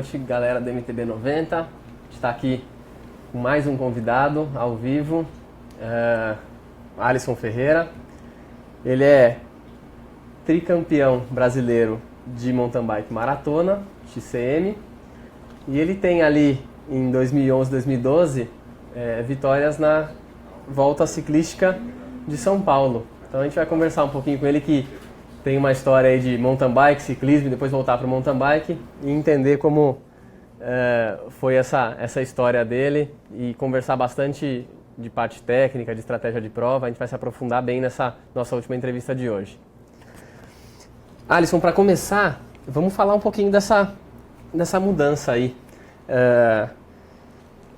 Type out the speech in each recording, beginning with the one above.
noite, galera do MTB 90. A gente está aqui com mais um convidado ao vivo, Alisson Ferreira. Ele é tricampeão brasileiro de mountain bike maratona, XCM, e ele tem ali em 2011, 2012 vitórias na Volta Ciclística de São Paulo. Então a gente vai conversar um pouquinho com ele, que tem uma história aí de mountain bike, ciclismo, e depois voltar para o mountain bike e entender como foi essa história dele e conversar bastante de parte técnica, de estratégia de prova. A gente vai se aprofundar bem nessa nossa última entrevista de hoje. Alisson, para começar, vamos falar um pouquinho dessa mudança aí.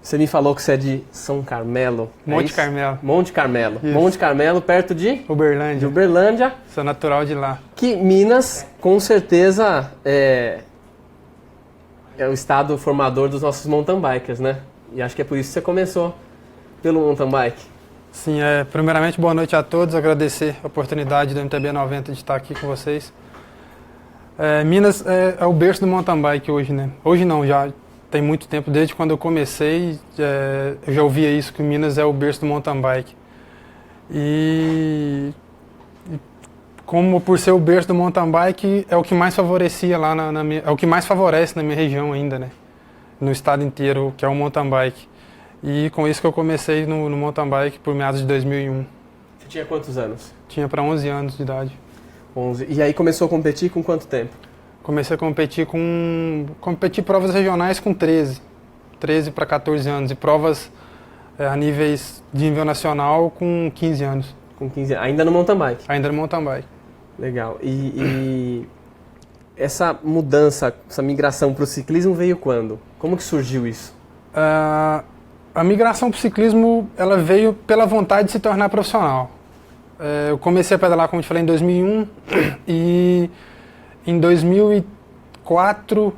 Você me falou que você é de São Carmelo. Monte Carmelo. Monte Carmelo. Isso. Monte Carmelo, perto de Uberlândia. Sou natural de lá. Que Minas, com certeza, é o estado formador dos nossos mountain bikers, né? E acho que é por isso que você começou pelo mountain bike. Sim, primeiramente, boa noite a todos. Agradecer a oportunidade do MTB 90 de estar aqui com vocês. Minas é o berço do mountain bike hoje, né? Hoje não, já tem muito tempo. Desde quando eu comecei, eu já ouvia isso, que Minas é o berço do mountain bike. E como por ser o berço do mountain bike, é o que mais favorecia lá é o que mais favorece na minha região ainda, né? No estado inteiro, que é o mountain bike. E com isso que eu comecei no mountain bike por meados de 2001. Você tinha quantos anos? Tinha para 11 anos de idade. 11. E aí começou a competir com quanto tempo? Comecei a competir provas regionais com 13 para 14 anos e provas de nível nacional com 15 anos. Com 15 anos. Ainda no mountain bike? Ainda no mountain bike. Legal. E essa mudança, essa migração para o ciclismo veio quando? Como que surgiu isso? A migração para o ciclismo, ela veio pela vontade de se tornar profissional. Eu comecei a pedalar, como eu te falei, em 2001 e em 2004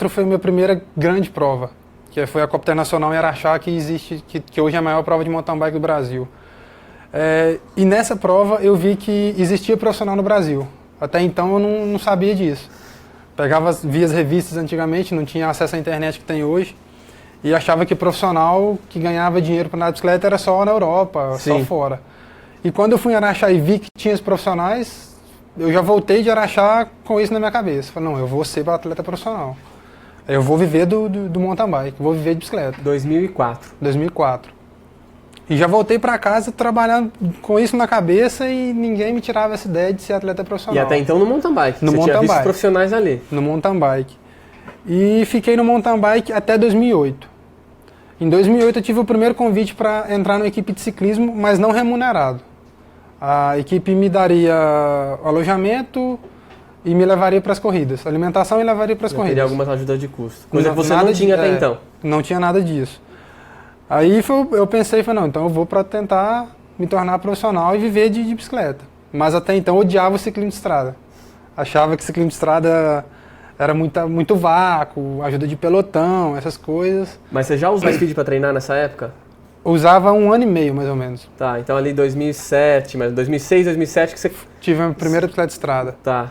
foi a minha primeira grande prova, que foi a Copa Internacional em Araxá, que hoje é a maior prova de mountain bike do Brasil. E nessa prova eu vi que existia profissional no Brasil. Até então eu não sabia disso. Via as revistas antigamente, não tinha acesso à internet que tem hoje, e achava que profissional que ganhava dinheiro para andar de bicicleta era só na Europa, Sim. Só fora. E quando eu fui em Araxá e vi que tinha os profissionais, eu já voltei de Araxá com isso na minha cabeça. Falei, não, eu vou ser atleta profissional. Eu vou viver do mountain bike, vou viver de bicicleta. 2004. E já voltei para casa trabalhando com isso na cabeça e ninguém me tirava essa ideia de ser atleta profissional. E até então no mountain bike? Você tinha visto profissionais ali? No mountain bike. E fiquei no mountain bike até 2008. Em 2008 eu tive o primeiro convite para entrar na equipe de ciclismo, mas não remunerado. A equipe me daria alojamento e me levaria para as corridas. Alimentação e levaria para as corridas. Teria algumas ajudas de custo. Coisa que você não tinha até então. Não tinha nada disso. Aí eu pensei, não, então eu vou para tentar me tornar profissional e viver de bicicleta. Mas até então eu odiava o ciclismo de estrada. Achava que ciclismo de estrada era muito vácuo, ajuda de pelotão, essas coisas. Mas você já usava speed para treinar nessa época? Usava 1 ano e meio, mais ou menos. Tá, então ali 2007, mas 2006, 2007 que você... Tive a primeira bicicleta de estrada. Tá.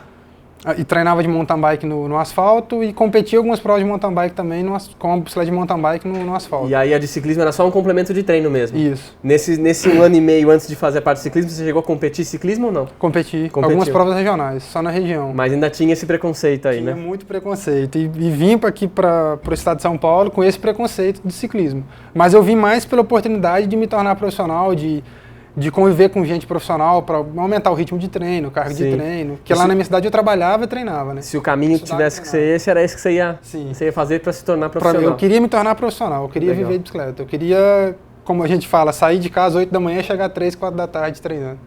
E treinava de mountain bike no asfalto e competia algumas provas de mountain bike também, com a bicicleta de mountain bike no asfalto. E aí a de ciclismo era só um complemento de treino mesmo? Isso. Nesse 1 ano e meio antes de fazer a parte do ciclismo, você chegou a competir ciclismo ou não? Competir. Algumas provas regionais, só na região. Mas ainda tinha esse preconceito aí, né? Tinha muito preconceito. E vim aqui para o estado de São Paulo com esse preconceito de ciclismo. Mas eu vim mais pela oportunidade de me tornar profissional, de conviver com gente profissional para aumentar o ritmo de treino, o cargo de treino. Porque lá na minha cidade eu trabalhava e treinava, né? Se o caminho tivesse que ser esse, era esse que você ia fazer para se tornar profissional. Eu queria me tornar profissional, eu queria viver de bicicleta. Eu queria, como a gente fala, sair de casa às 8 da manhã e chegar às 3, 4 da tarde treinando.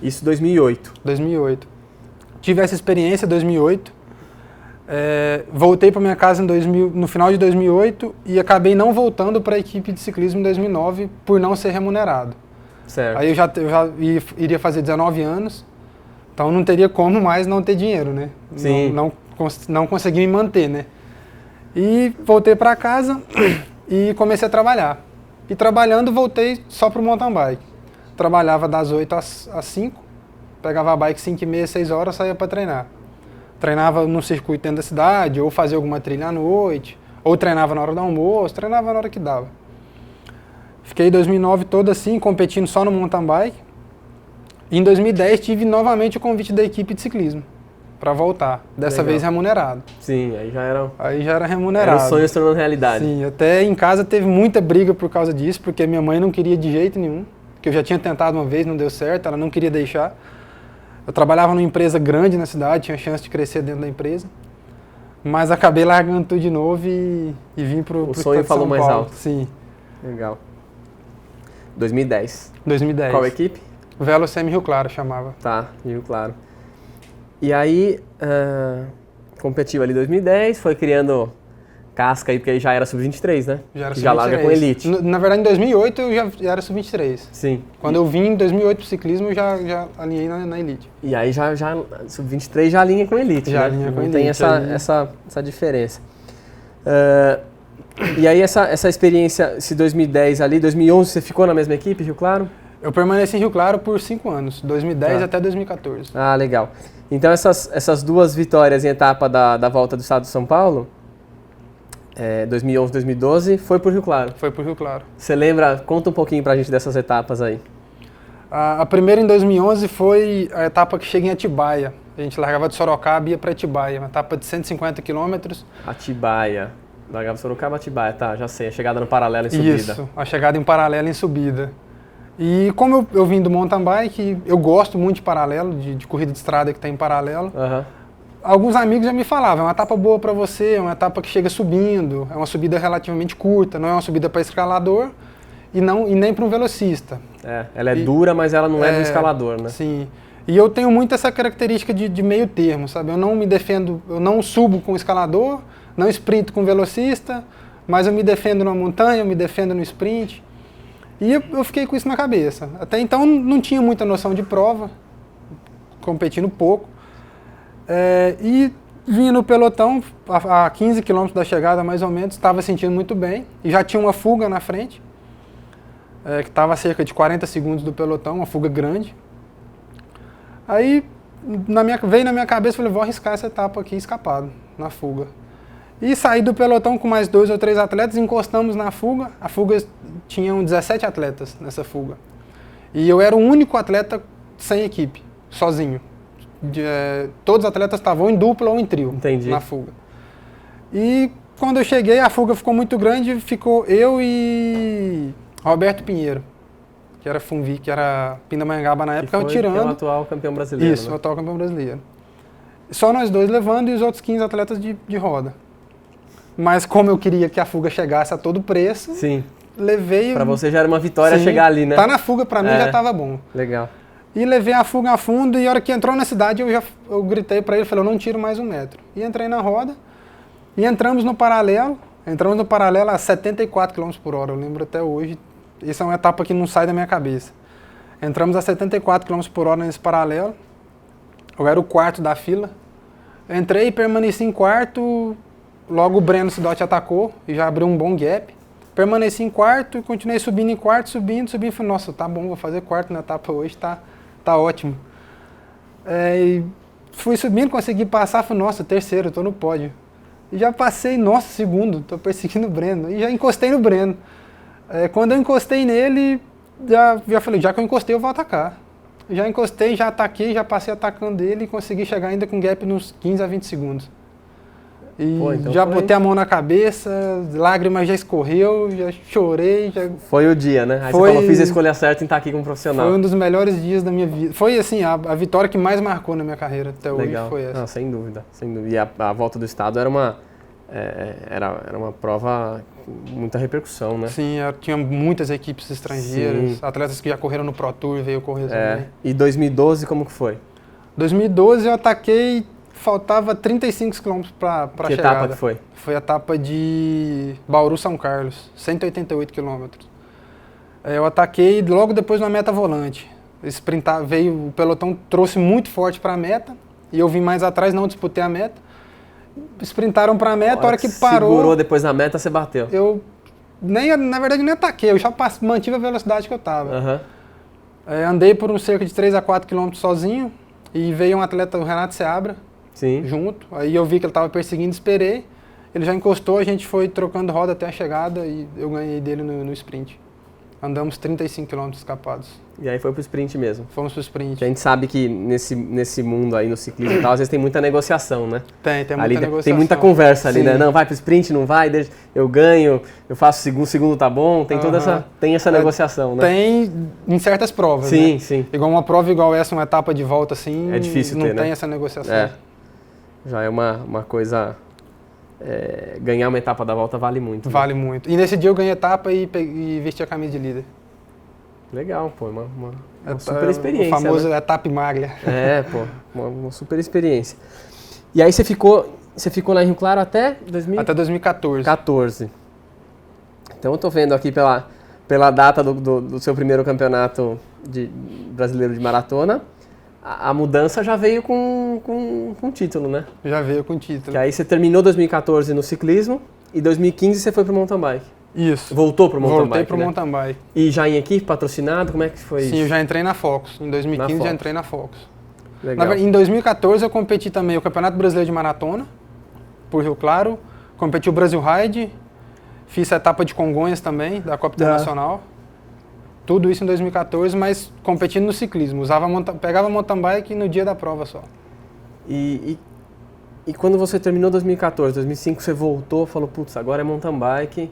Isso 2008? 2008. Tive essa experiência em 2008. Voltei para minha casa no final de 2008 e acabei não voltando para a equipe de ciclismo em 2009 por não ser remunerado. Certo. Aí eu já iria fazer 19 anos, então não teria como mais não ter dinheiro, né? Sim. Não consegui me manter, né? E voltei para casa e comecei a trabalhar. E trabalhando voltei só para o mountain bike. Trabalhava das 8 às 5, pegava a bike 5h30, 6 horas, saía para treinar. Treinava num circuito dentro da cidade, ou fazia alguma trilha à noite, ou treinava na hora do almoço, treinava na hora que dava. Fiquei 2009 todo assim, competindo só no mountain bike. E em 2010 tive novamente o convite da equipe de ciclismo para voltar, dessa Legal. vez remunerado. Sim, aí já era... Aí já era remunerado. Era o sonho se tornando realidade. Sim, até em casa teve muita briga por causa disso, porque minha mãe não queria de jeito nenhum, que eu já tinha tentado uma vez, não deu certo, ela não queria deixar. Eu trabalhava numa empresa grande na cidade, tinha chance de crescer dentro da empresa, mas acabei largando tudo de novo e vim pro sonho falou mais alto. Sim. Legal. 2010. 2010. Qual equipe? Velo Semi Rio Claro chamava. Tá, Rio Claro. E aí, competiu ali em 2010, foi criando casca aí, porque aí já era sub-23, né? Já era já larga com elite. Na verdade, em 2008 eu já era sub-23. Sim. Quando eu vim em 2008 pro ciclismo, eu já alinhei na elite. E aí já sub-23 já alinha com elite, já né? alinha com Não elite. Tem essa diferença. E aí essa experiência, esse 2010 ali, 2011 você ficou na mesma equipe, Rio Claro? Eu permaneci em Rio Claro por 5 anos, 2010 Tá. até 2014. Ah, legal. Então essas duas vitórias em etapa da volta do estado de São Paulo, 2011, 2012, foi por Rio Claro. Foi por Rio Claro. Você lembra, conta um pouquinho pra gente dessas etapas aí. A primeira em 2011 foi a etapa que chega em Atibaia. A gente largava de Sorocaba e ia para Atibaia, uma etapa de 150 quilômetros. Atibaia. Largava Sorocaba, Atibaia, tá, já sei. A chegada no paralelo em subida. Isso, a chegada em paralelo em subida. E como eu vim do mountain bike, eu gosto muito de paralelo, de corrida de estrada que tem em paralelo. Uhum. Alguns amigos já me falavam, é uma etapa boa para você, é uma etapa que chega subindo, é uma subida relativamente curta, não é uma subida para escalador e nem para um velocista. Ela é dura, mas ela não é do escalador, né? Sim. E eu tenho muito essa característica de meio termo, sabe? Eu não me defendo, eu não subo com escalador, não sprinto com velocista, mas eu me defendo na montanha, eu me defendo no sprint. E eu fiquei com isso na cabeça. Até então não tinha muita noção de prova, competindo pouco. E vinha no pelotão, a 15 km da chegada mais ou menos, estava sentindo muito bem. E já tinha uma fuga na frente, que estava a cerca de 40 segundos do pelotão, uma fuga grande. Aí veio na minha cabeça, falei, vou arriscar essa etapa aqui escapado, na fuga. E saí do pelotão com mais 2 ou 3 atletas, encostamos na fuga. A fuga tinham 17 atletas nessa fuga. E eu era o único atleta sem equipe, sozinho. Todos os atletas estavam em dupla ou em trio. Entendi. Na fuga. E quando eu cheguei, a fuga ficou muito grande, ficou eu e Roberto Pinheiro, que era Funvi, que era Pindamonhangaba na época, que é o tirando. atual campeão brasileiro. Isso, né? o atual campeão brasileiro. Só nós dois levando e os outros 15 atletas de roda. Mas como eu queria que a fuga chegasse a todo preço, Sim. levei... Pra você já era uma vitória Sim, chegar ali, né? Tá na fuga, pra mim já tava bom. Legal. E levei a fuga a fundo e a hora que entrou na cidade eu gritei pra ele, falei, eu não tiro mais 1 metro. E entrei na roda e entramos no paralelo a 74 km por hora, eu lembro até hoje. Isso é uma etapa que não sai da minha cabeça. Entramos a 74 km por hora nesse paralelo, eu era o quarto da fila. Entrei e permaneci em quarto. Logo o Breno Sidotti atacou e já abriu um bom gap. Permaneci em quarto e continuei subindo em quarto, subindo. Falei, nossa, tá bom, vou fazer quarto na etapa hoje, tá ótimo. E fui subindo, consegui passar, falei, nossa, terceiro, tô no pódio. E já passei, nossa, segundo, tô perseguindo o Breno. E já encostei no Breno. Quando eu encostei nele, já falei, já que eu encostei, eu vou atacar. Já encostei, já ataquei, já passei atacando ele e consegui chegar ainda com gap nos 15 a 20 segundos. E então já botei a mão na cabeça, lágrimas já escorreu, já chorei. Foi o dia, né? Aí você falou, fiz a escolha certa em estar aqui como profissional. Foi um dos melhores dias da minha vida. Foi assim, a vitória que mais marcou na minha carreira até Legal. hoje foi essa. Não, sem dúvida, sem dúvida. E a volta do estado era uma prova com muita repercussão, né? Sim, tinha muitas equipes estrangeiras, Sim. atletas que já correram no Pro Tour, veio correr também. E 2012 como que foi? 2012 eu ataquei, faltava 35 km para Que chegada. etapa que foi? Foi a etapa de Bauru-São Carlos, 188 km. Eu ataquei logo depois na meta volante. O pelotão trouxe muito forte para a meta e eu vim mais atrás, não disputei a meta. Sprintaram para a meta, a hora que parou... Segurou depois na meta, você bateu. Na verdade, nem ataquei, eu já mantive a velocidade que eu estava. Uhum. Andei por cerca de 3 a 4 km sozinho e veio um atleta, o Renato Seabra, Sim. junto. Aí eu vi que ele estava perseguindo, esperei. Ele já encostou, a gente foi trocando roda até a chegada e eu ganhei dele no sprint. Andamos 35 km escapados. E aí foi pro sprint mesmo. Fomos pro sprint. A gente sabe que nesse mundo aí, no ciclismo e tal, às vezes tem muita negociação, né? Tem muita ali negociação. Tem muita conversa ali, Sim. né? Não, vai pro sprint, não vai, eu ganho, eu faço segundo tá bom, tem toda essa negociação, né? Tem em certas provas, sim, né? Sim. Igual uma prova igual essa, uma etapa de volta assim, é difícil não ter, tem né? essa negociação. É. Já é uma coisa... ganhar uma etapa da volta vale muito. Vale né? muito. E nesse dia eu ganhei etapa e vesti a camisa de líder. Legal, pô, uma super experiência. O famoso né? etapa maglia. Pô, uma super experiência. E aí você ficou lá em Rio Claro até 2014. 14. Então eu tô vendo aqui pela data do seu primeiro campeonato brasileiro de maratona, a mudança já veio com título, né? Já veio com título. Que aí você terminou 2014 no ciclismo e 2015 você foi pro mountain bike. Isso. Voltou pro mountain bike, Voltei pro né? mountain bike. E já em equipe, patrocinado, como é que foi isso? Sim, eu já entrei na Focus. Em 2015 na já entrei na Focus. Legal. Em 2014 eu competi também o Campeonato Brasileiro de Maratona, por Rio Claro. Competi o Brasil Ride, fiz a etapa de Congonhas também, da Copa Internacional. Tudo isso em 2014, mas competindo no ciclismo. Pegava mountain bike no dia da prova só. E quando você terminou 2014, 2005 você voltou, falou, putz, agora é mountain bike,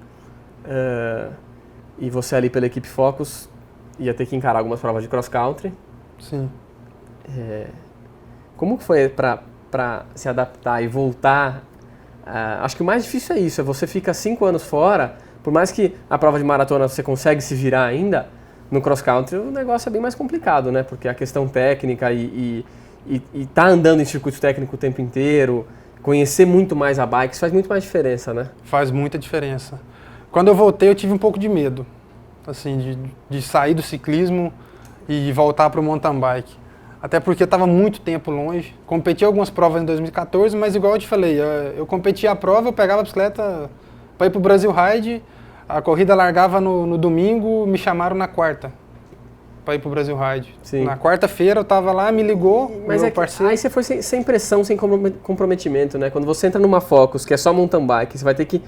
e você ali pela equipe Focus ia ter que encarar algumas provas de cross country. Sim. Como que foi para se adaptar e voltar? Acho que o mais difícil é isso, você fica 5 anos fora, por mais que a prova de maratona você consegue se virar ainda, no cross country o negócio é bem mais complicado, né? Porque a questão técnica e tá andando em circuito técnico o tempo inteiro, conhecer muito mais a bike, isso faz muito mais diferença, né? Faz muita diferença. Quando eu voltei eu tive um pouco de medo, assim, de sair do ciclismo e voltar para o mountain bike. Até porque estava muito tempo longe. Competi algumas provas em 2014, mas igual eu te falei, eu competia a prova, eu pegava a bicicleta para ir para o Brasil Ride, a corrida largava no domingo, me chamaram na quarta para ir para o Brasil Ride. Sim. Na quarta-feira eu estava lá, me ligou, mas meu parceiro. Aí você foi sem pressão, sem comprometimento, né? Quando você entra numa Focus, que é só mountain bike, você vai ter que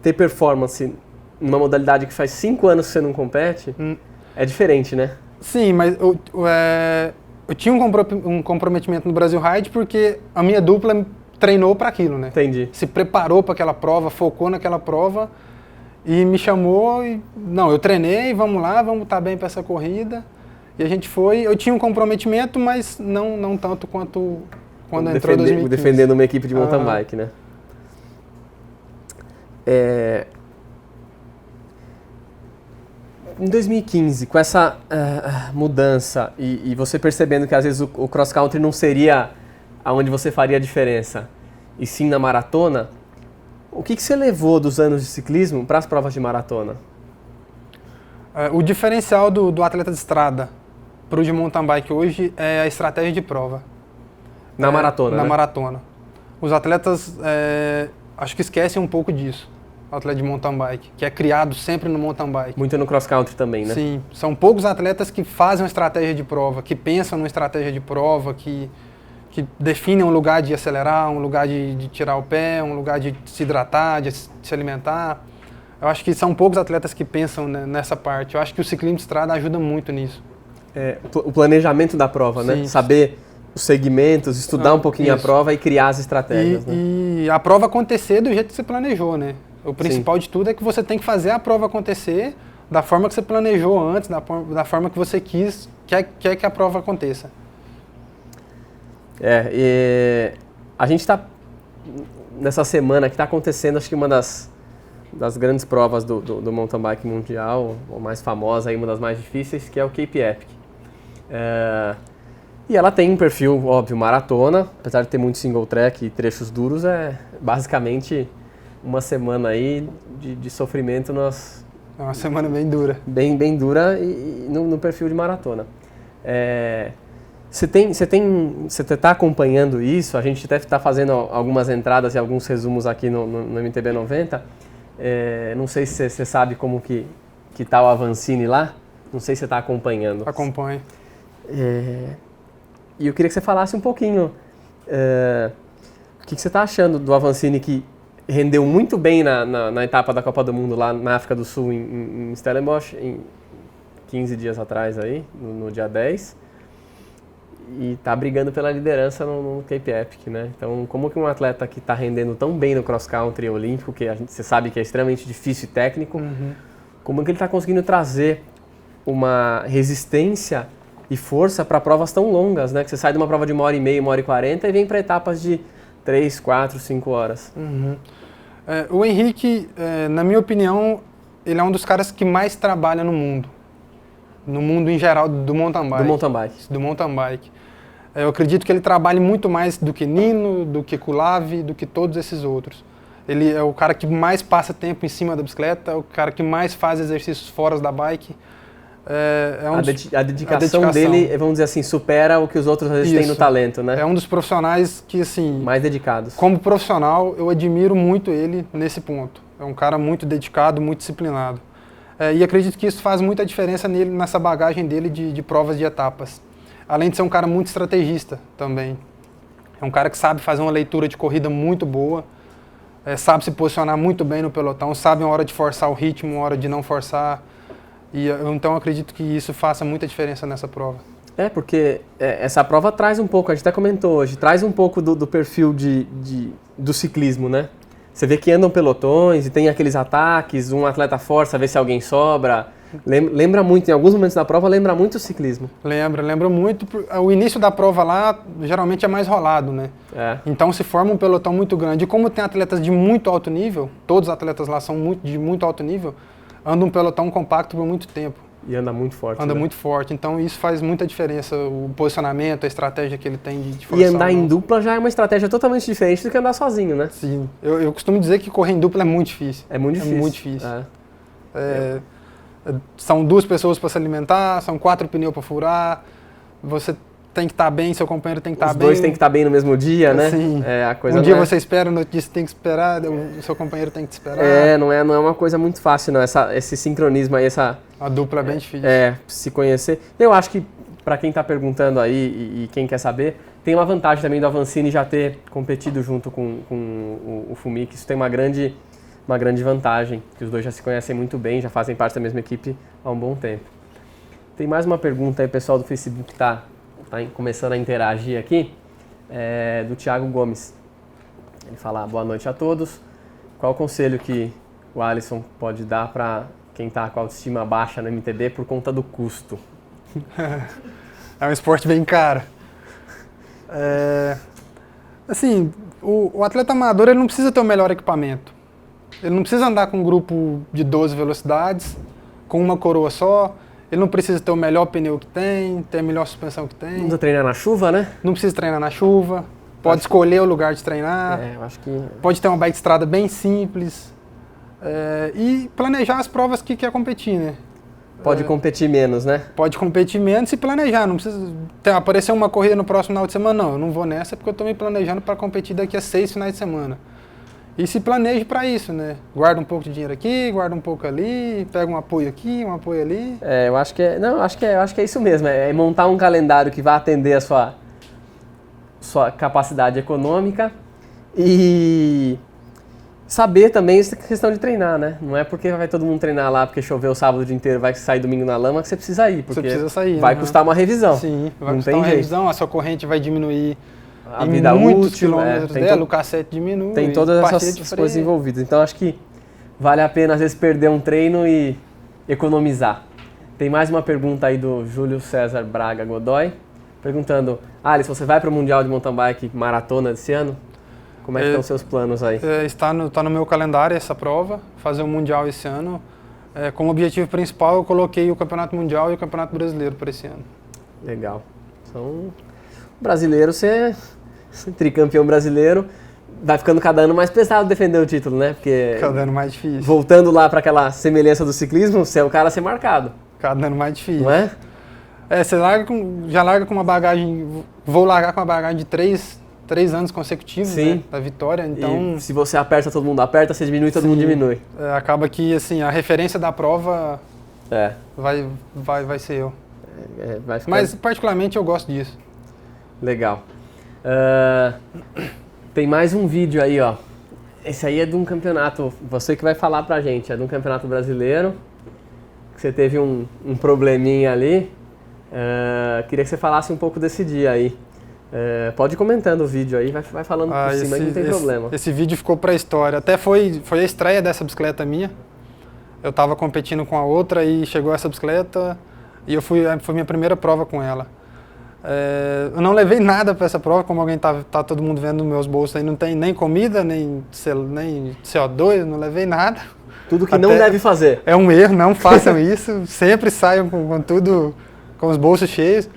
ter performance numa modalidade que faz 5 anos que você não compete, é diferente, né? Sim, mas eu tinha um comprometimento no Brasil Ride porque a minha dupla treinou para aquilo, né? Entendi. Se preparou para aquela prova, focou naquela prova e me chamou e... Não, eu treinei, vamos lá, vamos estar bem para essa corrida. E a gente foi... Eu tinha um comprometimento, mas não tanto quanto quando entrou em 2015. Defendendo uma equipe de mountain bike, né? Em 2015, com essa mudança e você percebendo que às vezes o cross country não seria aonde você faria a diferença, e sim na maratona, o que você levou dos anos de ciclismo para as provas de maratona? O diferencial do atleta de estrada para o de mountain bike hoje é a estratégia de prova. Na maratona, Na né? maratona. Os atletas acho que esquecem um pouco disso. O atleta de mountain bike, que é criado sempre no mountain bike. Muito no cross country também, né? Sim, são poucos atletas que fazem uma estratégia de prova, que pensam numa estratégia de prova, que definem um lugar de acelerar, um lugar de tirar o pé, um lugar de se hidratar, de se alimentar. Eu acho que são poucos atletas que pensam nessa parte. Eu acho que o ciclismo de estrada ajuda muito nisso. O planejamento da prova, né? Sim. Saber os segmentos, estudar um pouquinho a prova e criar as estratégias, né? E a prova acontecer do jeito que você planejou, né? O principal de tudo é que você tem que fazer a prova acontecer da forma que você planejou antes, da forma que você quer que a prova aconteça. A gente está nessa semana que está acontecendo, acho que uma das grandes provas do mountain bike mundial, a mais famosa e uma das mais difíceis, que é o Cape Epic. E ela tem um perfil, óbvio, maratona, apesar de ter muito single track e trechos duros, é basicamente uma semana aí de sofrimento É uma semana bem dura. Bem dura e no perfil de maratona. Você está acompanhando isso? A gente deve estar fazendo algumas entradas e alguns resumos aqui no MTB 90. Não sei se você sabe como que está o Avancini lá. Não sei se você está acompanhando. Acompanho. E eu queria que você falasse um pouquinho O que você está achando do Avancini, que rendeu muito bem na etapa da Copa do Mundo lá na África do Sul, em Stellenbosch, 15 dias atrás, aí, no dia 10, e está brigando pela liderança no Cape Epic, né? Então, como que um atleta que está rendendo tão bem no cross-country olímpico, que você sabe que é extremamente difícil e técnico, como que ele está conseguindo trazer uma resistência e força para provas tão longas, né? Que você sai de uma prova de 1h30, 1h40 e vem para etapas de 3, 4, 5 horas. O Henrique, na minha opinião, ele é um dos caras que mais trabalha no mundo em geral, do mountain bike. Do mountain bike. Eu acredito que ele trabalhe muito mais do que Nino, do que Kulav, do que todos esses outros. Ele é o cara que mais passa tempo em cima da bicicleta, é o cara que mais faz exercícios fora da bike. A dedicação dele, vamos dizer assim, supera o que os outros às vezes têm no talento, né? É um dos profissionais que, assim... mais dedicados. Como profissional, eu admiro muito ele nesse ponto. É um cara muito dedicado, muito disciplinado. E acredito que isso faz muita diferença nele, nessa bagagem dele de provas de etapas. Além de ser um cara muito estrategista também. É um cara que sabe fazer uma leitura de corrida muito boa, sabe se posicionar muito bem no pelotão, sabe a hora de forçar o ritmo, a hora de não forçar. E então eu acredito que isso faça muita diferença nessa prova. Porque essa prova traz um pouco, a gente até comentou hoje, traz um pouco do perfil do ciclismo, né? Você vê que andam pelotões e tem aqueles ataques, um atleta força, vê se alguém sobra. Lembra muito, em alguns momentos da prova, lembra muito o ciclismo. Lembra muito. O início da prova lá, geralmente é mais rolado, né? Então se forma um pelotão muito grande. E como tem atletas de muito alto nível, todos os atletas lá são de muito alto nível, anda um pelotão compacto por muito tempo. E anda muito forte. Anda muito forte, então isso faz muita diferença, o posicionamento, a estratégia que ele tem de forçar. E andar em dupla já é uma estratégia totalmente diferente do que andar sozinho, né? Sim, eu costumo dizer que correr em dupla é muito difícil. É muito difícil. É muito difícil. São 2 pessoas para se alimentar, são 4 pneus para furar, você tem que estar bem, seu companheiro tem que estar bem. Os dois tem que estar bem no mesmo dia, né? Sim. A coisa dia você espera, no outro dia você tem que esperar, o seu companheiro tem que esperar. Não é uma coisa muito fácil, não. Esse sincronismo aí, A dupla é bem difícil. Se conhecer. Eu acho que, para quem está perguntando aí e quem quer saber, tem uma vantagem também do Avancini já ter competido junto com o Fumik. Isso tem uma grande vantagem, que os dois já se conhecem muito bem, já fazem parte da mesma equipe há um bom tempo. Tem mais uma pergunta aí, o pessoal do Facebook está começando a interagir aqui, do Thiago Gomes. Ele fala: boa noite a todos. Qual o conselho que o Alisson pode dar para quem está com a autoestima baixa no MTB por conta do custo? É um esporte bem caro. Assim, o atleta amador ele não precisa ter o melhor equipamento. Ele não precisa andar com um grupo de 12 velocidades, com uma coroa só. Ele não precisa ter o melhor pneu que tem, ter a melhor suspensão que tem. Não precisa treinar na chuva, né? Não precisa treinar na chuva. Pode escolher o lugar de treinar. Eu acho que... Pode ter uma bike de estrada bem simples. E planejar as provas que quer competir, né? Pode competir menos, né? Pode competir menos e planejar. Não precisa aparecer uma corrida no próximo final de semana. Não, eu não vou nessa porque eu estou me planejando para competir daqui a 6 finais de semana. E se planeje para isso, né? Guarda um pouco de dinheiro aqui, guarda um pouco ali, pega um apoio aqui, um apoio ali. Eu acho que é isso mesmo. É montar um calendário que vai atender a sua capacidade econômica e saber também essa questão de treinar, né? Não é porque vai todo mundo treinar lá porque choveu o sábado o dia inteiro, vai sair domingo na lama que você precisa ir, porque você precisa sair, vai custar uma revisão. Sim, vai custar uma revisão, a sua corrente vai diminuir. A vida muitos útil, quilômetros dela, o cassete diminui. Tem todas essas coisas envolvidas. Então acho que vale a pena às vezes perder um treino e economizar. Tem mais uma pergunta aí do Júlio César Braga Godoy, perguntando: Alisson, você vai para o Mundial de Mountain Bike Maratona desse ano? Como é que estão os seus planos aí? Está no meu calendário essa prova, fazer o Mundial esse ano. Como objetivo principal eu coloquei o Campeonato Mundial e o Campeonato Brasileiro para esse ano. Legal. Então, brasileiro, você tricampeão brasileiro, vai ficando cada ano mais pesado defender o título, né? Porque cada ano mais difícil. Voltando lá para aquela semelhança do ciclismo, você é o cara a ser marcado. Cada ano mais difícil. Não é? Você já larga com uma bagagem, vou largar com uma bagagem de 3 anos consecutivos, né, da vitória, então... E se você aperta, todo mundo aperta, se diminui, todo mundo diminui. Acaba que, assim, a referência da prova vai ser eu. Vai ficar... Mas, particularmente, eu gosto disso. Legal. Tem mais um vídeo aí, ó. Esse aí é de um campeonato, você que vai falar pra gente, é de um campeonato brasileiro, que você teve um probleminha ali. Queria que você falasse um pouco desse dia aí. Pode ir comentando o vídeo aí, vai falando por cima, aí não tem problema. Esse vídeo ficou pra história. Até foi a estreia dessa bicicleta minha. Eu estava competindo com a outra e chegou essa bicicleta e foi minha primeira prova com ela. Eu não levei nada para essa prova, como alguém tá todo mundo vendo nos meus bolsos aí, não tem nem comida, nem CO2, não levei nada. Tudo que não deve fazer. É um erro, não façam isso, sempre saiam com tudo, com os bolsos cheios.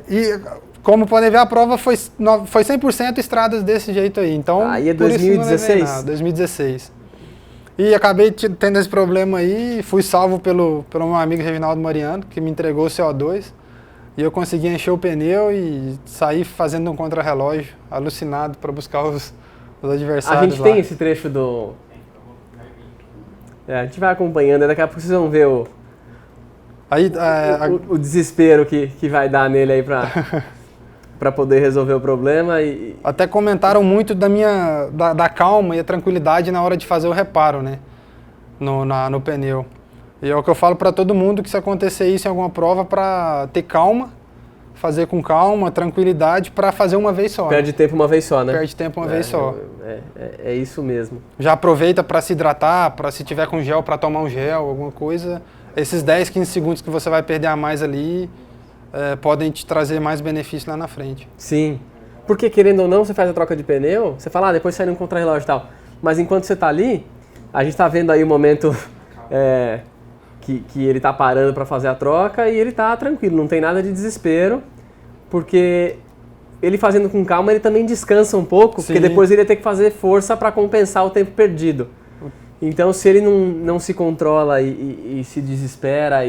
E como podem ver, a prova foi 100% estradas desse jeito aí, então aí é por 2016? Isso não levei nada, 2016. E acabei tendo esse problema aí, fui salvo pelo meu amigo Reginaldo Mariano, que me entregou o CO2. E eu consegui encher o pneu e sair fazendo um contrarrelógio, alucinado, para buscar os adversários. A gente tem esse trecho do... a gente vai acompanhando, daqui a pouco vocês vão ver o desespero que vai dar nele aí para poder resolver o problema. Até comentaram muito da calma e a tranquilidade na hora de fazer o reparo, né? No pneu. E é o que eu falo para todo mundo, que se acontecer isso em alguma prova, para ter calma, fazer com calma, tranquilidade, para fazer uma vez só. Perde tempo uma vez só, né? Perde tempo uma vez só. É isso mesmo. Já aproveita para se hidratar, para se tiver com gel, para tomar um gel, alguma coisa. Esses 10, 15 segundos que você vai perder a mais ali, podem te trazer mais benefício lá na frente. Sim, porque querendo ou não, você faz a troca de pneu, você fala, depois sai num contrarrelógio e tal. Mas enquanto você está ali, a gente está vendo aí o momento... Que ele está parando para fazer a troca e ele está tranquilo, não tem nada de desespero, porque ele fazendo com calma, ele também descansa um pouco, Sim. porque depois ele ia ter que fazer força para compensar o tempo perdido. Então, se ele não se controla e se desespera,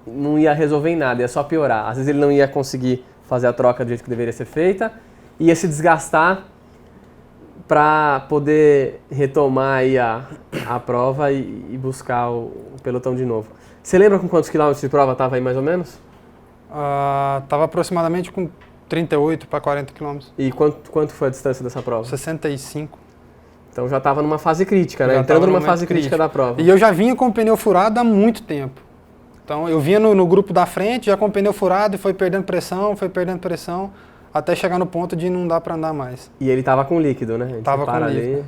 não ia resolver em nada, ia só piorar. Às vezes ele não ia conseguir fazer a troca do jeito que deveria ser feita, ia se desgastar para poder retomar aí a prova e buscar o pelotão de novo. Você lembra com quantos quilômetros de prova estava aí mais ou menos? Estava aproximadamente com 38 para 40 quilômetros. E quanto foi a distância dessa prova? 65. Então já estava numa fase crítica, né? Entrando numa fase crítica da prova. E eu já vinha com o pneu furado há muito tempo. Então eu vinha no grupo da frente, já com o pneu furado e foi perdendo pressão, até chegar no ponto de não dar para andar mais. E ele estava com líquido, né? Estava com líquido.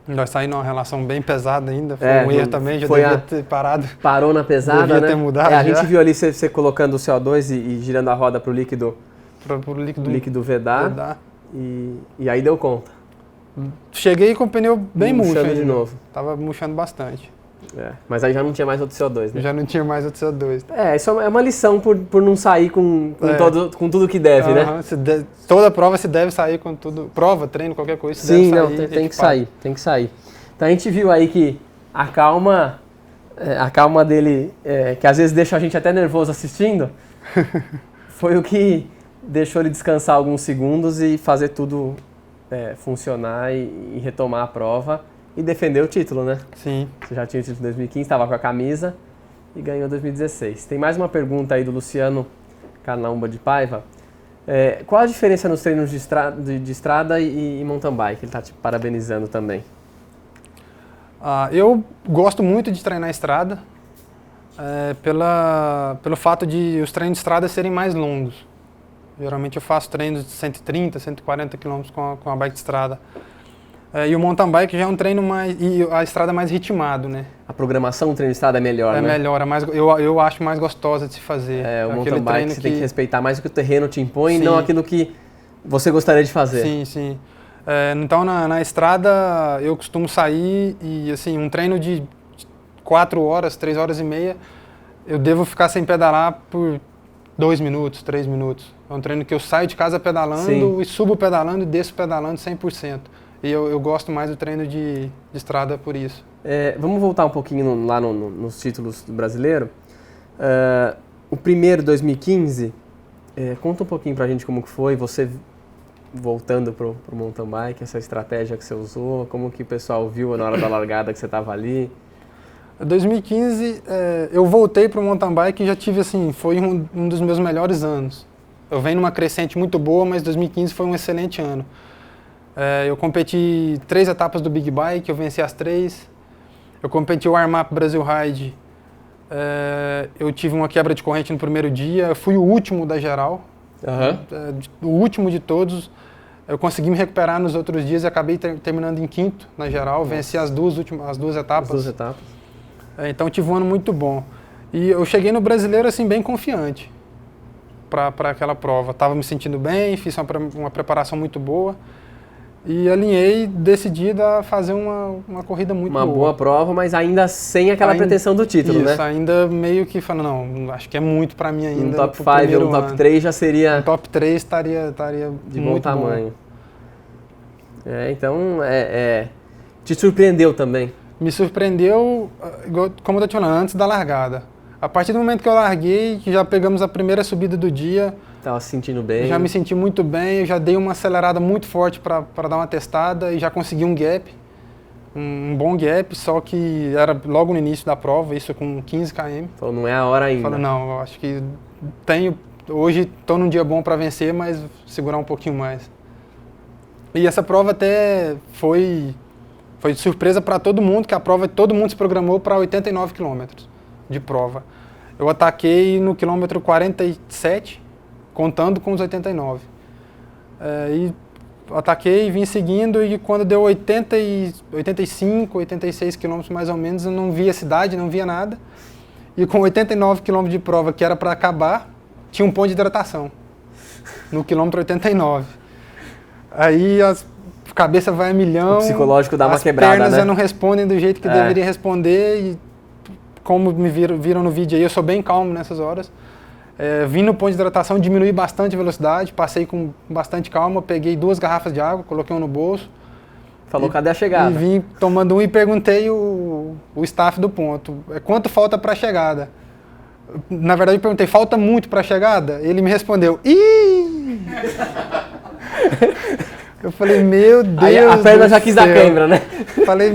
Nós saímos numa relação bem pesada ainda, foi um erro também, já devia ter parado. Parou na pesada, devia né? ter mudado a gente viu ali você colocando o CO2 e girando a roda para o líquido, líquido vedar. E aí deu conta. Cheguei com o pneu bem murcho ainda. De novo. Tava murchando bastante. Mas aí já não tinha mais outro CO2, né? Já não tinha mais outro CO2. Isso é uma lição por não sair com tudo que deve, né? Toda prova se deve sair com tudo. Prova, treino, qualquer coisa, se deve sair. Sim, tem que sair. Então a gente viu aí que a calma dele, que às vezes deixa a gente até nervoso assistindo, foi o que deixou ele descansar alguns segundos e fazer tudo funcionar e retomar a prova. E defendeu o título, né? Sim. Você já tinha o título em 2015, estava com a camisa e ganhou em 2016. Tem mais uma pergunta aí do Luciano Carnaúba de Paiva. Qual a diferença nos treinos de estrada e mountain bike? Ele está te parabenizando também. Eu gosto muito de treinar estrada pelo fato de os treinos de estrada serem mais longos. Geralmente eu faço treinos de 130, 140 km com a bike de estrada. E o mountain bike já é um treino mais... E a estrada é mais ritmado, né? A programação do treino de estrada é melhor, né? É melhor, eu acho mais gostosa de se fazer. O mountain bike você tem que respeitar mais o que o terreno te impõe, não aquilo que você gostaria de fazer. Sim, sim. Então, na estrada, eu costumo sair e, assim, um treino de 4 horas, 3 horas e meia, eu devo ficar sem pedalar por 2 minutos, 3 minutos. É um treino que eu saio de casa pedalando e subo pedalando e desço pedalando 100%. E eu gosto mais do treino de estrada por isso. Vamos voltar um pouquinho lá nos títulos do brasileiro. O primeiro, 2015, conta um pouquinho pra gente como que foi, você voltando pro mountain bike, essa estratégia que você usou, como que o pessoal viu na hora da largada que você estava ali. 2015, eu voltei para o mountain bike e já tive, assim, foi um dos meus melhores anos. Eu venho numa crescente muito boa, mas 2015 foi um excelente ano. Eu competi 3 etapas do Big Bike, eu venci as 3. Eu competi o Armap Brasil Ride. Eu tive uma quebra de corrente no primeiro dia, eu fui o último da geral, o último de todos. Eu consegui me recuperar nos outros dias e acabei terminando em 5º na geral, venci as duas etapas. As 2 etapas. Então tive um ano muito bom. E eu cheguei no Brasileiro assim bem confiante para aquela prova. Estava me sentindo bem, fiz uma preparação muito boa. E alinhei, decidido a fazer uma corrida muito boa. Uma boa prova, mas ainda sem aquela pretensão do título, né? Isso, ainda meio que falando, não, acho que é muito para mim ainda. Um top 5 ou um top 3 já seria... Um top 3 estaria de muito bom tamanho. Então, te surpreendeu também? Me surpreendeu, como eu estou te falando, antes da largada. A partir do momento que eu larguei, que já pegamos a primeira subida do dia... Estava se sentindo bem? Já me senti muito bem, eu já dei uma acelerada muito forte para dar uma testada e já consegui um gap, um bom gap, só que era logo no início da prova, isso com 15 km. Falou, não é a hora ainda. Falei, não, eu acho que hoje estou num dia bom para vencer, mas segurar um pouquinho mais. E essa prova até foi de surpresa para todo mundo, que a prova todo mundo se programou para 89 km de prova. Eu ataquei no quilômetro 47, contando com os 89. E ataquei, vim seguindo e quando deu 85, 86 quilômetros mais ou menos, eu não via cidade, não via nada. E com 89 quilômetros de prova, que era para acabar, tinha um ponto de hidratação, no quilômetro 89. Aí a cabeça vai a milhão, o psicológico dá uma quebrada, as pernas né? já não respondem do jeito que deveria responder e como me viram no vídeo aí, eu sou bem calmo nessas horas. Vim no ponto de hidratação, diminui bastante a velocidade, passei com bastante calma, peguei 2 garrafas de água, coloquei uma no bolso. Falou, cadê a chegada? E vim tomando e perguntei o staff do ponto, quanto falta para a chegada? Na verdade eu perguntei, falta muito para a chegada? Ele me respondeu, ih! Eu falei, meu Deus. Aí a perna já quis dar cãibra, né? Falei,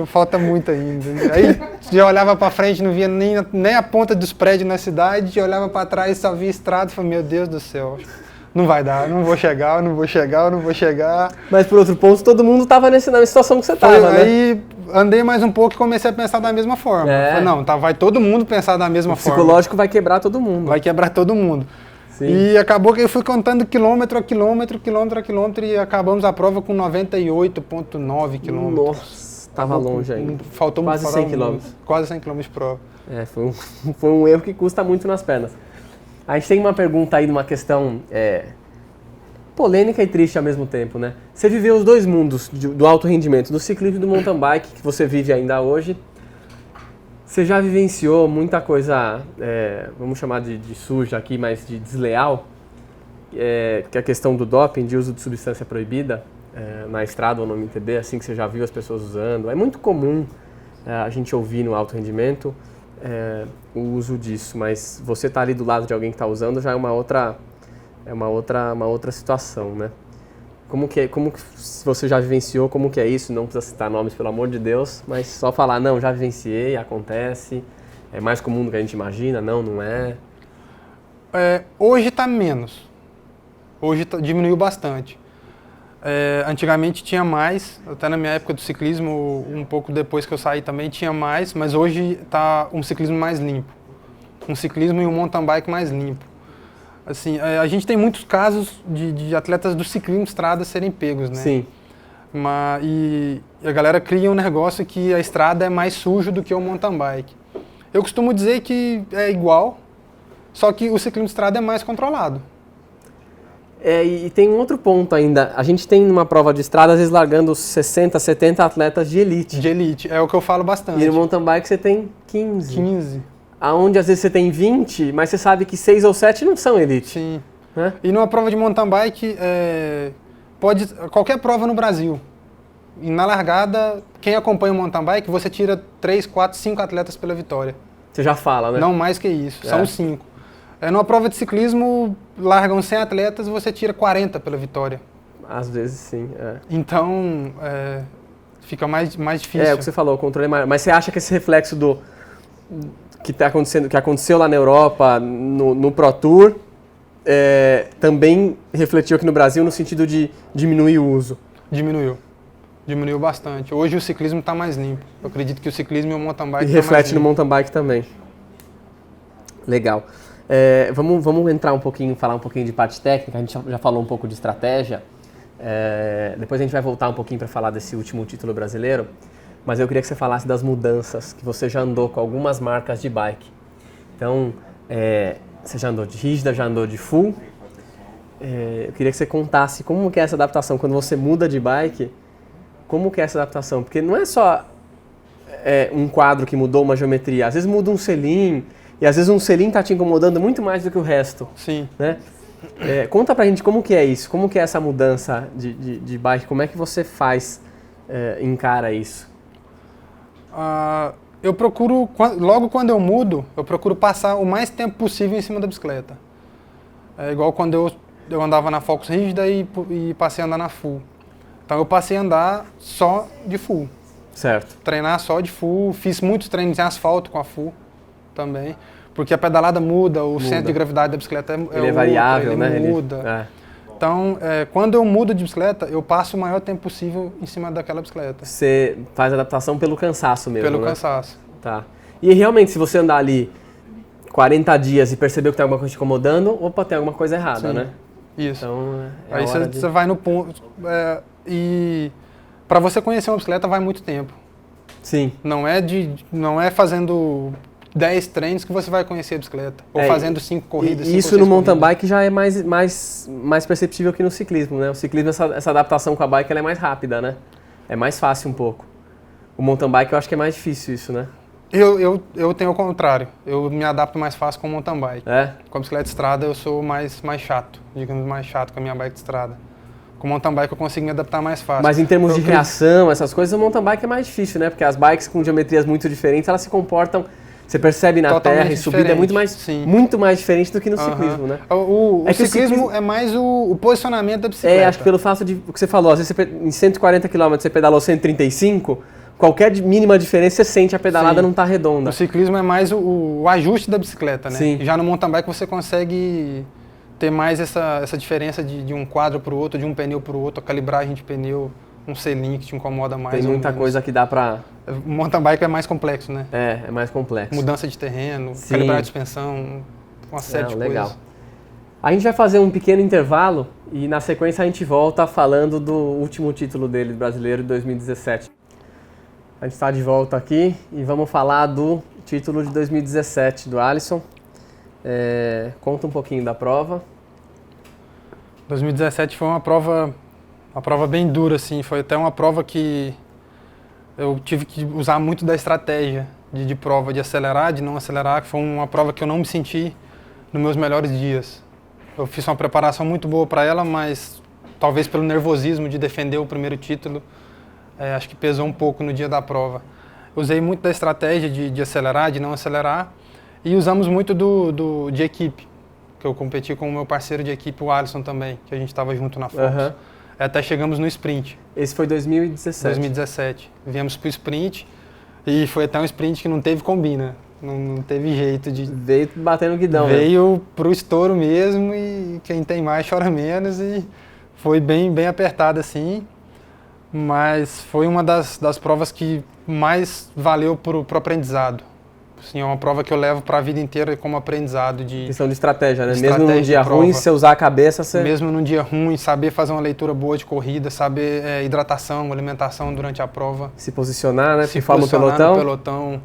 falta muito ainda. Aí já olhava para frente, não via nem a ponta dos prédios na cidade, olhava para trás, só via estrada e falei, meu Deus do céu, não vai dar, não vou chegar. Mas por outro ponto, todo mundo estava na situação que você estava, né? Aí andei mais um pouco e comecei a pensar da mesma forma. Falei, não, vai todo mundo pensar da mesma forma. O psicológico vai quebrar todo mundo. Vai quebrar todo mundo. Sim. E acabou que eu fui contando quilômetro a quilômetro e acabamos a prova com 98,9 quilômetros. Nossa, estava longe ainda. Faltou quase 100 quilômetros. Quase 100 quilômetros de prova. Foi um erro que custa muito nas pernas. A gente tem uma pergunta aí, uma questão polêmica e triste ao mesmo tempo, né? Você viveu os 2 mundos do alto rendimento, do ciclismo e do mountain bike, que você vive ainda hoje. Você já vivenciou muita coisa, vamos chamar de suja aqui, mas de desleal, que é a questão do doping, de uso de substância proibida na estrada ou no MTB, assim que você já viu as pessoas usando. É muito comum a gente ouvir no alto rendimento o uso disso, mas você tá ali do lado de alguém que está usando já é uma outra situação, né? Como que você já vivenciou, como que é isso? Não precisa citar nomes, pelo amor de Deus, mas só falar, não, já vivenciei, acontece, é mais comum do que a gente imagina, não é? Hoje está menos, hoje diminuiu bastante. Antigamente tinha mais, até na minha época do ciclismo, um pouco depois que eu saí também tinha mais, mas hoje está um ciclismo mais limpo, um ciclismo e um mountain bike mais limpo. Assim, a gente tem muitos casos de atletas do ciclismo estrada serem pegos, né? Sim. E a galera cria um negócio que a estrada é mais sujo do que o mountain bike. Eu costumo dizer que é igual, só que o ciclismo estrada é mais controlado. E tem um outro ponto ainda. A gente tem numa prova de estrada, às vezes, largando 60, 70 atletas de elite. De elite, é o que eu falo bastante. E no mountain bike você tem 15. 15. Aonde às vezes você tem 20, mas você sabe que 6 ou 7 não são elite. Sim. Né? E numa prova de mountain bike, qualquer prova no Brasil, e na largada, quem acompanha o mountain bike, você tira 3, 4, 5 atletas pela vitória. Você já fala, né? Não mais que isso, são 5. Numa prova de ciclismo, largam 100 atletas e você tira 40 pela vitória. Às vezes sim, Então, fica mais difícil. É, o que você falou, o controle é maior. Mas você acha que esse reflexo que aconteceu lá na Europa, no Pro Tour, também refletiu aqui no Brasil no sentido de diminuir o uso? Diminuiu bastante. Hoje o ciclismo está mais limpo. Eu acredito que o ciclismo e o mountain bike E reflete no mountain bike também. Legal. Vamos entrar falar um pouquinho de parte técnica. A gente já falou um pouco de estratégia. Depois a gente vai voltar um pouquinho para falar desse último título brasileiro. Mas eu queria que você falasse das mudanças, que você já andou com algumas marcas de bike. Então, você já andou de rígida, já andou de full. Eu queria que você contasse como que é essa adaptação. Quando você muda de bike, como que é essa adaptação? Porque não é só um quadro que mudou, uma geometria. Às vezes muda um selim, e às vezes um selim está te incomodando muito mais do que o resto. Sim. Né? Conta pra gente como que é isso, como que é essa mudança de bike, como é que você encara isso? Eu procuro, logo quando eu mudo, eu procuro passar o mais tempo possível em cima da bicicleta. É igual quando eu andava na Focus rígida e passei a andar na full. Então eu passei a andar só de full. Certo. Treinar só de full, fiz muitos treinos em asfalto com a full também, porque a pedalada muda, o centro de gravidade da bicicleta é variável, ele né? Muda. Então, quando eu mudo de bicicleta, eu passo o maior tempo possível em cima daquela bicicleta. Você faz adaptação pelo cansaço mesmo, Pelo né? cansaço. Tá. E realmente, se você andar ali 40 dias e perceber que tem alguma coisa te incomodando, opa, tem alguma coisa errada, Sim. né? Isso. Então, aí você vai no ponto. E para você conhecer uma bicicleta vai muito tempo. Sim. Não é fazendo 10 treinos que você vai conhecer a bicicleta. Ou fazendo 5 corridas. E isso no mountain bike já é mais perceptível que no ciclismo, né? O ciclismo, essa adaptação com a bike, ela é mais rápida, né? É mais fácil um pouco. O mountain bike eu acho que é mais difícil isso, né? Eu tenho o contrário. Eu me adapto mais fácil com o mountain bike. Com a bicicleta de estrada eu sou mais chato. Digamos, mais chato com a minha bike de estrada. Com o mountain bike eu consigo me adaptar mais fácil. Mas em termos de reação, essas coisas, o mountain bike é mais difícil, né? Porque as bikes com geometrias muito diferentes, elas se comportam... Você percebe na terra e subida é muito mais diferente do que no ciclismo, né? O ciclismo é mais o posicionamento da bicicleta. Acho que pelo fato de o que você falou, às vezes em 140 km você pedalou 135, qualquer mínima diferença você sente a pedalada não tá redonda. O ciclismo é mais o ajuste da bicicleta, né? Sim. Já no mountain bike você consegue ter mais essa diferença de um quadro para o outro, de um pneu para o outro, a calibragem de pneu, um selim que te incomoda mais. Tem muita coisa que dá pra... O mountain bike é mais complexo, né? É mais complexo. Mudança de terreno, calibragem de suspensão, uma série de legal. coisas. A gente vai fazer um pequeno intervalo e na sequência a gente volta falando do último título dele, brasileiro, de 2017. A gente está de volta aqui e vamos falar do título de 2017 do Alisson. Conta um pouquinho da prova. 2017 foi uma prova bem dura, assim. Foi até uma prova que eu tive que usar muito da estratégia de prova, de acelerar, de não acelerar, que foi uma prova que eu não me senti nos meus melhores dias. Eu fiz uma preparação muito boa para ela, mas talvez pelo nervosismo de defender o primeiro título, acho que pesou um pouco no dia da prova. Usei muito da estratégia de acelerar, de não acelerar, e usamos muito de equipe, que eu competi com o meu parceiro de equipe, o Alisson também, que a gente estava junto na Fox. Até chegamos no sprint. Esse foi 2017? 2017. Viemos pro sprint e foi até um sprint que não teve combina. Não teve jeito de... Veio batendo o guidão. Veio pro estouro mesmo e quem tem mais chora menos e foi bem apertado assim. Mas foi uma das provas que mais valeu pro aprendizado. Assim, é uma prova que eu levo para a vida inteira como aprendizado. Questão de estratégia, né? Mesmo num dia ruim, se você usar a cabeça, você... Mesmo num dia ruim, saber fazer uma leitura boa de corrida, saber hidratação, alimentação durante a prova. Se posicionar, né? Se posicionar no pelotão.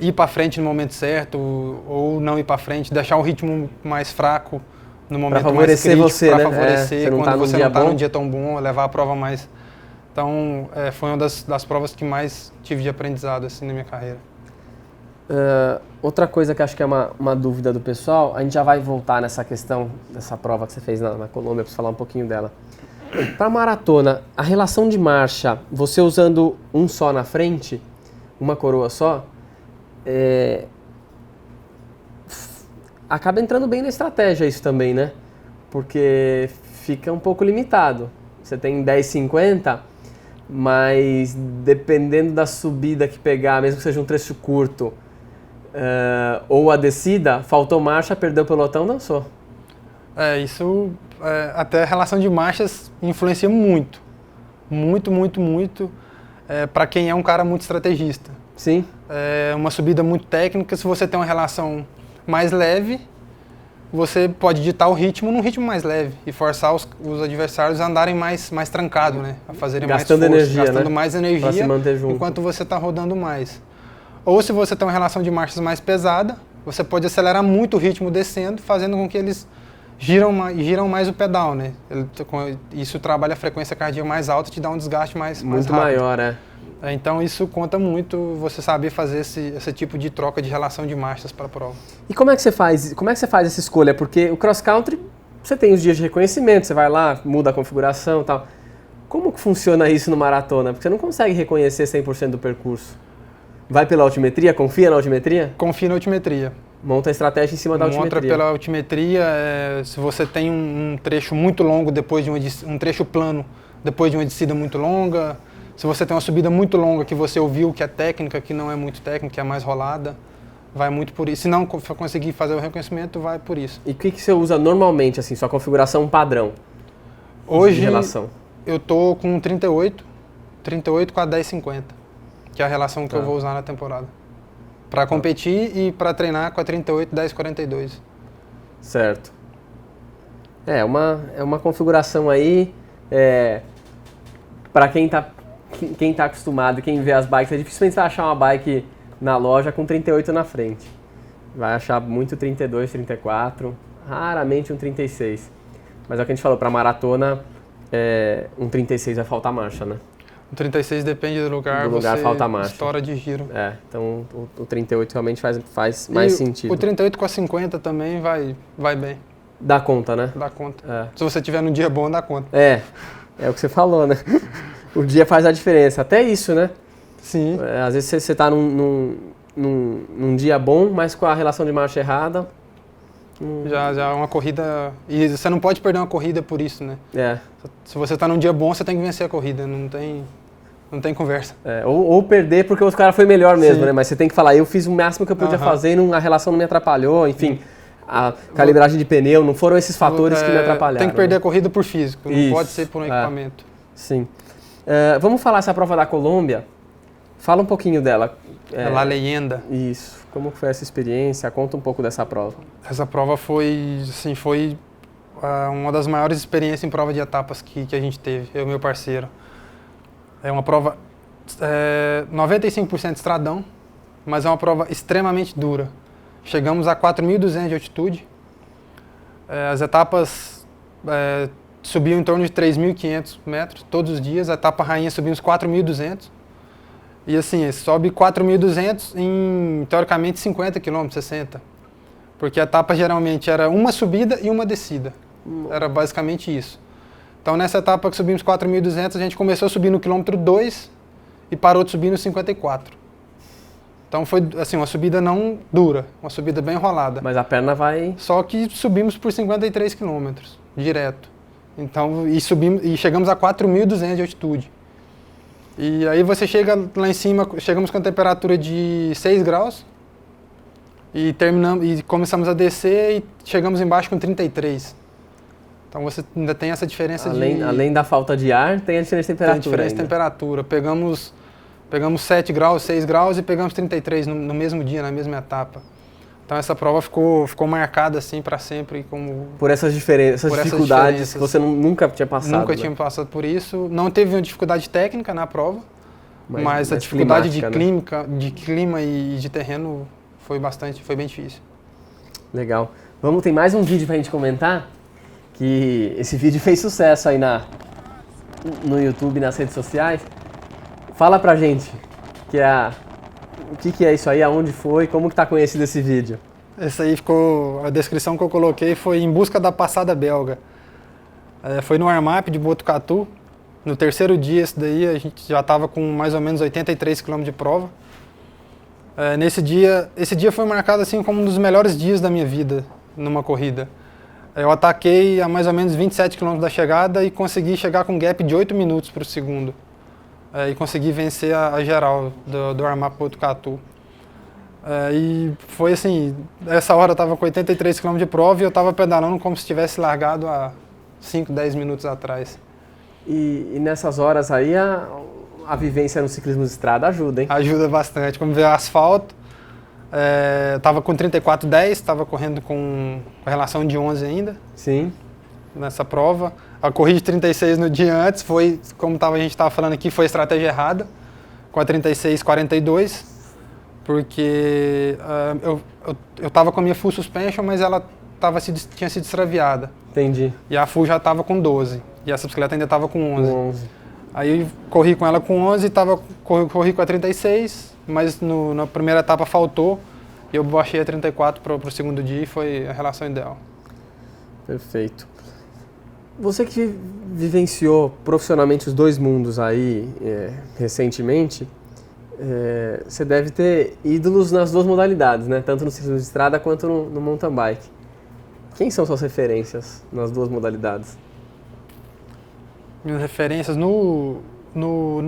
Ir para frente no momento certo ou não ir para frente, deixar o ritmo mais fraco no momento mais crítico. Para favorecer quando você você não está num dia tão bom, levar a prova mais... Então, foi uma das provas que mais tive de aprendizado assim, na minha carreira. Outra coisa que acho que é uma dúvida do pessoal, a gente já vai voltar nessa questão dessa prova que você fez na Colômbia, para falar um pouquinho dela. Para maratona, a relação de marcha, você usando um só na frente, uma coroa só, acaba entrando bem na estratégia isso também, né? Porque fica um pouco limitado. Você tem 10,50, mas dependendo da subida que pegar, mesmo que seja um trecho curto, ou a descida, faltou marcha, perdeu o pelotão, dançou. Isso, até a relação de marchas influencia muito. Muito para quem é um cara muito estrategista. Sim. É uma subida muito técnica, se você tem uma relação mais leve, você pode ditar o ritmo num ritmo mais leve e forçar os adversários a andarem mais trancado, né? A fazerem gastando mais força, energia, gastando né? mais energia pra se manter junto. Enquanto você está rodando mais. Ou se você tem uma relação de marchas mais pesada, você pode acelerar muito o ritmo descendo, fazendo com que eles giram mais o pedal, né? Isso trabalha a frequência cardíaca mais alta, te dá um desgaste mais muito rápido. maior, Então isso conta muito, você saber fazer esse tipo de troca de relação de marchas para a prova. E como é que você faz essa escolha? Porque o cross country, você tem os dias de reconhecimento, você vai lá, muda a configuração e tal. Como que funciona isso no maratona? Porque você não consegue reconhecer 100% do percurso. Vai pela altimetria? Confia na altimetria? Confia na altimetria. Monta a estratégia em cima da altimetria. Monta pela altimetria, se você tem um trecho muito longo, depois de um trecho plano, depois de uma descida muito longa. Se você tem uma subida muito longa que você ouviu que é técnica, que não é muito técnica, que é mais rolada, vai muito por isso. Se não conseguir fazer o reconhecimento, vai por isso. E o que você usa normalmente, assim, sua configuração padrão? Hoje, de relação? Eu tô com 38 com a 10,50, que é a relação que eu vou usar na temporada. Para competir e para treinar com a 38, 10,42. Certo. É uma configuração aí, para quem tá acostumado, quem vê as bikes, é dificilmente você achar uma bike na loja com 38 na frente. Vai achar muito 32, 34, raramente um 36. Mas é o que a gente falou, para maratona, um 36 vai faltar marcha, né? O 36 depende do lugar, você falta marcha. Estoura de giro. Então o 38 realmente faz mais sentido. O 38 com a 50 também vai bem. Dá conta, né? Dá conta. Se você tiver num dia bom, dá conta. É o que você falou, né? O dia faz a diferença. Até isso, né? Sim. Às vezes você tá num dia bom, mas com a relação de marcha errada. Já é uma corrida. E você não pode perder uma corrida por isso, né? Se você tá num dia bom, você tem que vencer a corrida. Não tem conversa. Ou perder porque o cara foi melhor mesmo, Sim. né? Mas você tem que falar, eu fiz o máximo que eu podia fazer e a relação não me atrapalhou, enfim. A calibragem de pneu, não foram esses fatores que me atrapalharam. Tem que perder a corrida por físico, não pode ser por um equipamento. Sim. Vamos falar essa prova da Colômbia. Fala um pouquinho dela. La Leyenda. Isso. Como foi essa experiência? Conta um pouco dessa prova. Essa prova foi uma das maiores experiências em prova de etapas que a gente teve, eu e meu parceiro. É uma prova 95% estradão, mas é uma prova extremamente dura. Chegamos a 4.200 de altitude. As etapas subiam em torno de 3.500 metros todos os dias. A etapa rainha subia uns 4.200. E assim, sobe 4.200 em, teoricamente, 50 km, 60. Porque a etapa geralmente era uma subida e uma descida. Era basicamente isso. Então nessa etapa que subimos 4.200, a gente começou a subir no quilômetro 2 e parou de subir no 54. Então foi assim, uma subida não dura, uma subida bem enrolada. Mas a perna vai... Só que subimos por 53 quilômetros, direto. Então, e chegamos a 4.200 de altitude. E aí você chega lá em cima, chegamos com a temperatura de 6 graus e começamos a descer e chegamos embaixo com 33. Então você ainda tem essa diferença Além da falta de ar, tem a diferença de temperatura. Tem a diferença de temperatura. Pegamos 7 graus, 6 graus e pegamos 33 no mesmo dia, na mesma etapa. Então essa prova ficou marcada assim para sempre como... Por essas dificuldades que você nunca tinha passado. Nunca tinha passado por isso. Não teve uma dificuldade técnica na prova, mas a dificuldade de clima e de terreno foi bem difícil. Legal. Tem mais um vídeo pra gente comentar, que esse vídeo fez sucesso aí no YouTube, nas redes sociais. Fala pra gente o que é isso aí, aonde foi, como que tá conhecido esse vídeo? Esse aí a descrição que eu coloquei foi Em Busca da Passada Belga. Foi no warm-up de Botucatu. No terceiro dia, esse daí, a gente já estava com mais ou menos 83 km de prova. Esse dia foi marcado assim como um dos melhores dias da minha vida numa corrida. Eu ataquei a mais ou menos 27 km da chegada e consegui chegar com um gap de 8 minutos para o segundo. e consegui vencer a geral do Armap Botucatu. E foi assim, essa hora eu estava com 83 km de prova e eu estava pedalando como se tivesse largado há 5, 10 minutos atrás. E nessas horas aí a vivência no ciclismo de estrada ajuda, hein? Ajuda bastante. Como ver asfalto, estava com 34,10, estava correndo com relação de 11 ainda. Sim. Nessa prova. A corrida de 36 no dia antes foi, como a gente estava falando aqui, foi a estratégia errada, com a 36,42, porque eu estava com a minha full suspension, mas ela tinha sido extraviada. Entendi. E a full já estava com 12, e essa bicicleta ainda estava com 11. Com 11. Aí corri com ela com 11, corri com a 36, mas na primeira etapa faltou, e eu baixei a 34 para o segundo dia e foi a relação ideal. Perfeito. Você que vivenciou profissionalmente os dois mundos aí recentemente, você deve ter ídolos nas duas modalidades, né? Tanto no ciclismo de estrada quanto no mountain bike. Quem são suas referências nas duas modalidades? Minhas referências no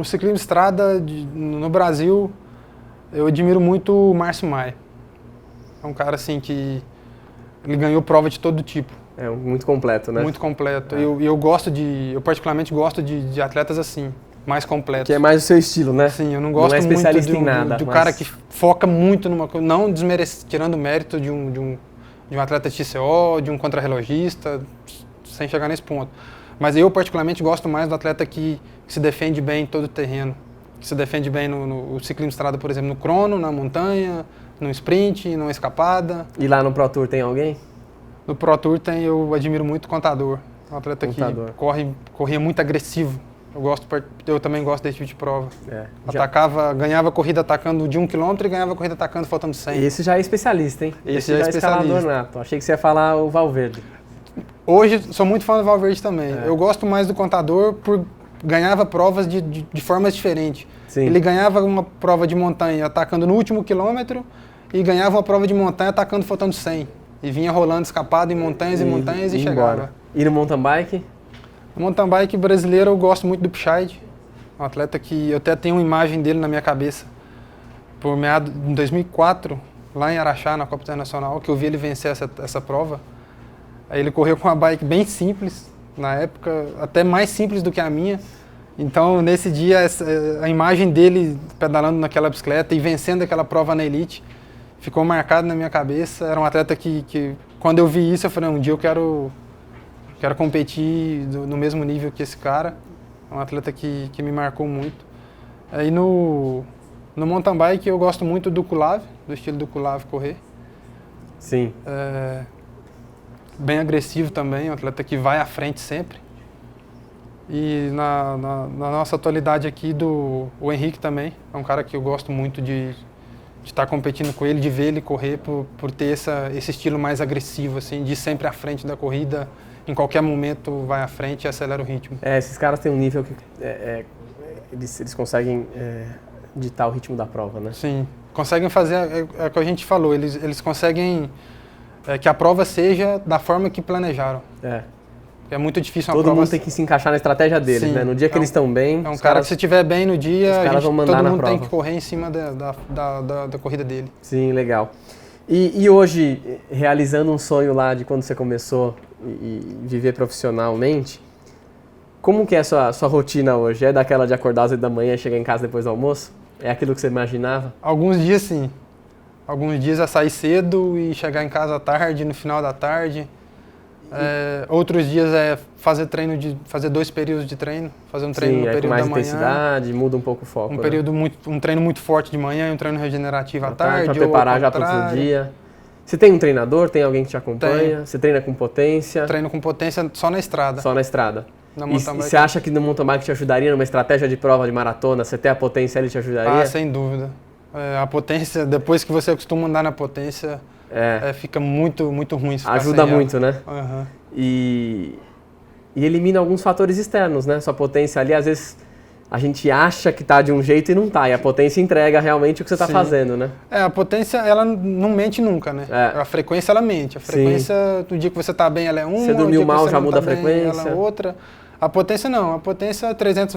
ciclismo de estrada no Brasil, eu admiro muito o Márcio Maia. É um cara assim que ele ganhou prova de todo tipo. É muito completo, né? Muito completo. Eu particularmente gosto de atletas assim, mais completos. Que é mais o seu estilo, né? Sim, eu não gosto muito especialista em nada, do cara que foca muito numa coisa, não tirando o mérito de um atleta TCO, de um contrarrelogista, sem chegar nesse ponto. Mas eu particularmente gosto mais do atleta que se defende bem em todo o terreno, que se defende bem no ciclismo de estrada, por exemplo, no crono, na montanha, no sprint, numa escapa. E lá no Pro Tour tem alguém? No Pro Tour eu admiro muito o Contador, um atleta que corria muito agressivo. Eu também gosto desse tipo de prova. Ganhava corrida atacando de 1 km e ganhava corrida atacando faltando 100. Esse já é especialista, hein? Esse já é especialista. Escalador nato. Achei que você ia falar o Valverde. Hoje sou muito fã do Valverde também. Eu gosto mais do Contador ganhava provas de formas diferentes. Sim. Ele ganhava uma prova de montanha atacando no último quilômetro e ganhava uma prova de montanha atacando faltando 100. E vinha rolando escapado em montanhas e montanhas e chegava. E no mountain bike? No mountain bike brasileiro eu gosto muito do Pichard, um atleta que eu até tenho uma imagem dele na minha cabeça. Em 2004, lá em Araxá, na Copa Internacional, que eu vi ele vencer essa prova. Aí ele correu com uma bike bem simples, na época, até mais simples do que a minha. Então, nesse dia, a imagem dele pedalando naquela bicicleta e vencendo aquela prova na Elite ficou marcado na minha cabeça. Era um atleta que quando eu vi isso, eu falei, um dia eu quero competir no mesmo nível que esse cara. É um atleta que me marcou muito. Aí no mountain bike eu gosto muito do Kulave, do estilo do Kulave correr. Sim. Bem agressivo também, um atleta que vai à frente sempre. E na nossa atualidade aqui, o Henrique também, é um cara que eu gosto muito de estar competindo com ele, de ver ele correr por ter esse estilo mais agressivo, assim, de ir sempre à frente da corrida, em qualquer momento vai à frente e acelera o ritmo. Esses caras têm um nível que eles conseguem ditar o ritmo da prova, né? Sim, conseguem fazer, é o que a gente falou, eles conseguem que a prova seja da forma que planejaram. É muito difícil uma prova... Todo mundo tem que se encaixar na estratégia deles, né? No dia que eles estão bem... É um cara que se estiver bem no dia, todo mundo tem que correr em cima da corrida dele. Sim, legal. E hoje, realizando um sonho lá de quando você começou e viver profissionalmente, como que é a sua rotina hoje? É daquela de acordar às 8 da manhã e chegar em casa depois do almoço? É aquilo que você imaginava? Alguns dias sim. Alguns dias é sair cedo e chegar em casa à tarde, no final da tarde. Outros dias é fazer 2 períodos de treino, fazer um treino no período da manhã. Com mais intensidade, muda um pouco o foco. Um treino muito forte de manhã e um treino regenerativo à tarde. Para preparar já para outro dia. Você tem um treinador? Tem alguém que te acompanha? Tem. Você treina com potência? Treino com potência só na estrada. Só na estrada. E você acha que no mountain bike te ajudaria numa estratégia de prova de maratona? Você ter a potência, ele te ajudaria? Sem dúvida. A potência, depois que você acostuma andar na potência, fica muito, muito ruim. Ajuda muito, né? Uhum. E elimina alguns fatores externos, né? Sua potência ali, às vezes, a gente acha que tá de um jeito e não tá. E a potência entrega realmente o que você tá fazendo, né? A potência, ela não mente nunca, né? A frequência, ela mente. A frequência, do dia que você tá bem, ela é uma. Você dormiu mal, já muda a frequência. Ela é outra. A potência não, a potência é 300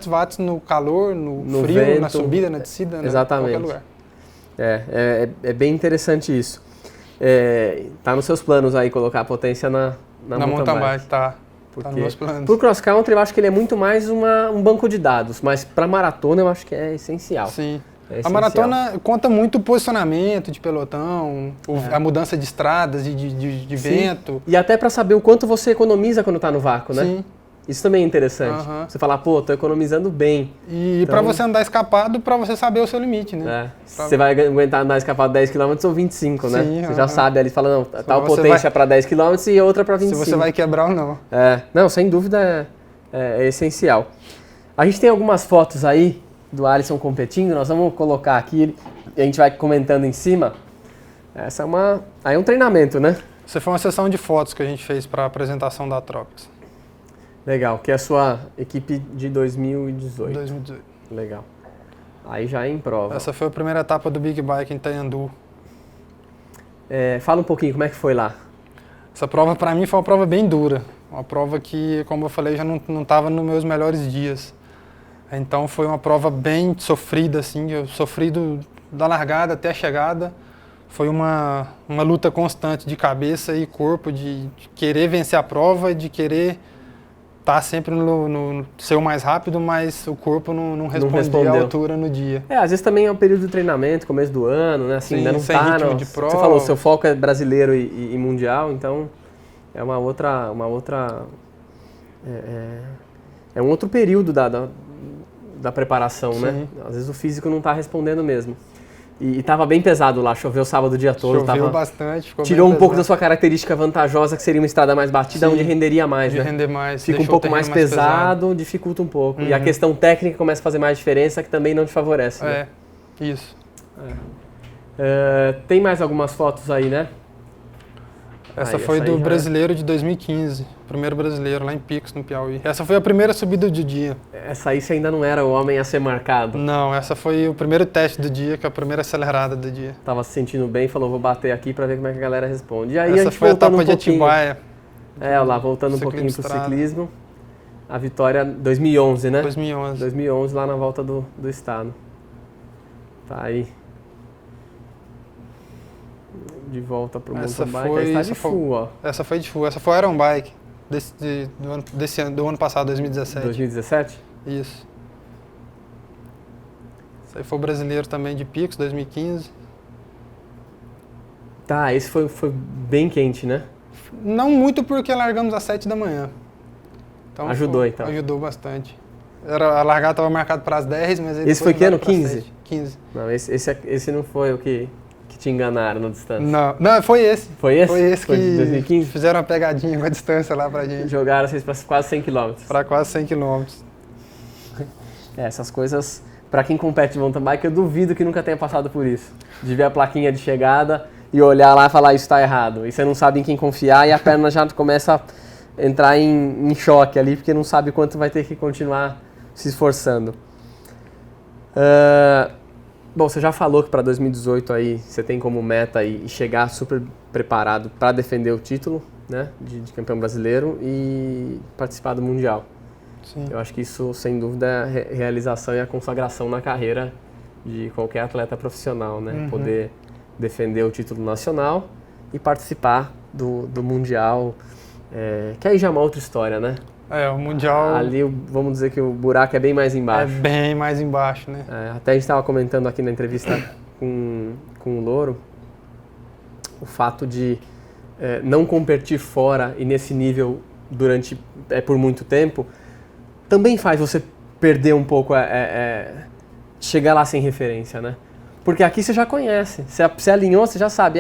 watts no calor, no frio, vento, na subida, na descida, exatamente. Em qualquer lugar. É bem interessante isso. Tá nos seus planos aí colocar a potência na mountain bike. Tá Porque nos meus planos. pro cross country eu acho que ele é muito mais um banco de dados, mas para maratona eu acho que é essencial. Sim. É A essencial. maratona conta muito o posicionamento de pelotão, a mudança de estradas, de vento. E até para saber o quanto você economiza quando tá no vácuo, né? Sim. Isso também é interessante. Aham. Você falar, pô, tô economizando bem. E Então- para você andar escapado, para você saber o seu limite, né? Você vai aguentar andar escapado 10 km ou 25, né? Sim, Você já aham. sabe ali, fala, não, tal você potência para 10 km e outra para Se 25. você vai quebrar ou não. Não, sem dúvida é essencial. A gente tem algumas fotos aí do Alisson competindo, nós vamos colocar aqui, a gente vai comentando em cima. Essa é um treinamento, né? Essa foi uma sessão de fotos que a gente fez para a apresentação da Tropics. Legal, que é a sua equipe de 2018. 2018. Legal. Aí já é em prova. Essa foi a primeira etapa do Big Bike em Taiandu. Fala um pouquinho, como é que foi lá? Essa prova para mim foi uma prova bem dura. Uma prova que, como eu falei, já não estava nos meus melhores dias. Então foi uma prova bem sofrida, assim. Eu sofri da largada até a chegada. Foi uma luta constante de cabeça e corpo, de querer vencer a prova, de querer estar sempre ser o mais rápido, mas o corpo não respondia à altura no dia. Às vezes também é um período de treinamento, começo do ano, né? Assim, Sim, ainda não sem tá ritmo de prova. Você falou, seu foco é brasileiro e mundial, então é uma outra é um outro período da preparação, Sim. né? Às vezes o físico não está respondendo mesmo. E tava bem pesado lá, choveu sábado o dia todo. Choveu bastante, ficou tirou bem um pouco pesado. da sua característica vantajosa, que seria uma estrada mais batida, Sim, onde renderia mais, de né? render mais. Fica um deixou o pouco mais terreno pesado, dificulta um pouco. E a questão técnica começa a fazer mais diferença, que também não te favorece. Né? Isso. Tem mais algumas fotos aí, né? Essa Aí, foi essa aí do já- brasileiro de 2015, primeiro brasileiro, lá em Picos, no Piauí. Essa foi a primeira subida do dia. Essa aí você ainda não era o homem a ser marcado. Não, essa foi o primeiro teste do dia, que é a primeira acelerada do dia. Tava se sentindo bem, falou, vou bater aqui pra ver como é que a galera responde. E aí a Essa gente foi a voltando etapa um de pouquinho. Atibaia, Olha lá, voltando um Ciclismo pouquinho pro estrada. ciclismo. A vitória 2011, né? 2011. 2011, lá na volta do estado. Tá aí. De volta pro Essa mountain bike, foi- aí está essa de foi- full, ó. Essa foi de full, essa foi Iron Bike, do ano passado, 2017. 2017? Isso. Esse aí foi o brasileiro também de Picos, 2015. Tá, esse foi bem quente, né? Não muito porque largamos às 7 da manhã. Então Ajudou, então. Ajudou bastante. A largada estava marcada para as 10, mas aí Esse depois foi que ano? mudaram pra 15? 7. 15. Não, esse não foi o que te enganaram na distância. Não, foi esse. Foi esse? Foi esse Foi que de 2015? fizeram uma pegadinha com a distância lá pra gente. Jogaram vocês pra quase 100 km. Para quase 100 km. Essas coisas, pra quem compete de mountain bike, eu duvido que nunca tenha passado por isso. De ver a plaquinha de chegada e olhar lá e falar, isso tá errado. E você não sabe em quem confiar e a perna já começa a entrar em choque ali, porque não sabe quanto vai ter que continuar se esforçando. Bom, você já falou que para 2018 aí você tem como meta aí chegar super preparado para defender o título, né, de campeão brasileiro e participar do Mundial. Sim. Eu acho que isso, sem dúvida, é a realização e a consagração na carreira de qualquer atleta profissional, né? Poder defender o título nacional e participar do Mundial, que aí já é uma outra história, né? O Mundial Ali, vamos dizer que o buraco é bem mais é embaixo. bem mais embaixo, né? Até a gente estava comentando aqui na entrevista com o Louro, o fato de não competir fora e nesse nível por muito tempo, também faz você perder um pouco, chegar lá sem referência, né? Porque aqui você já conhece, você alinhou, você já sabe,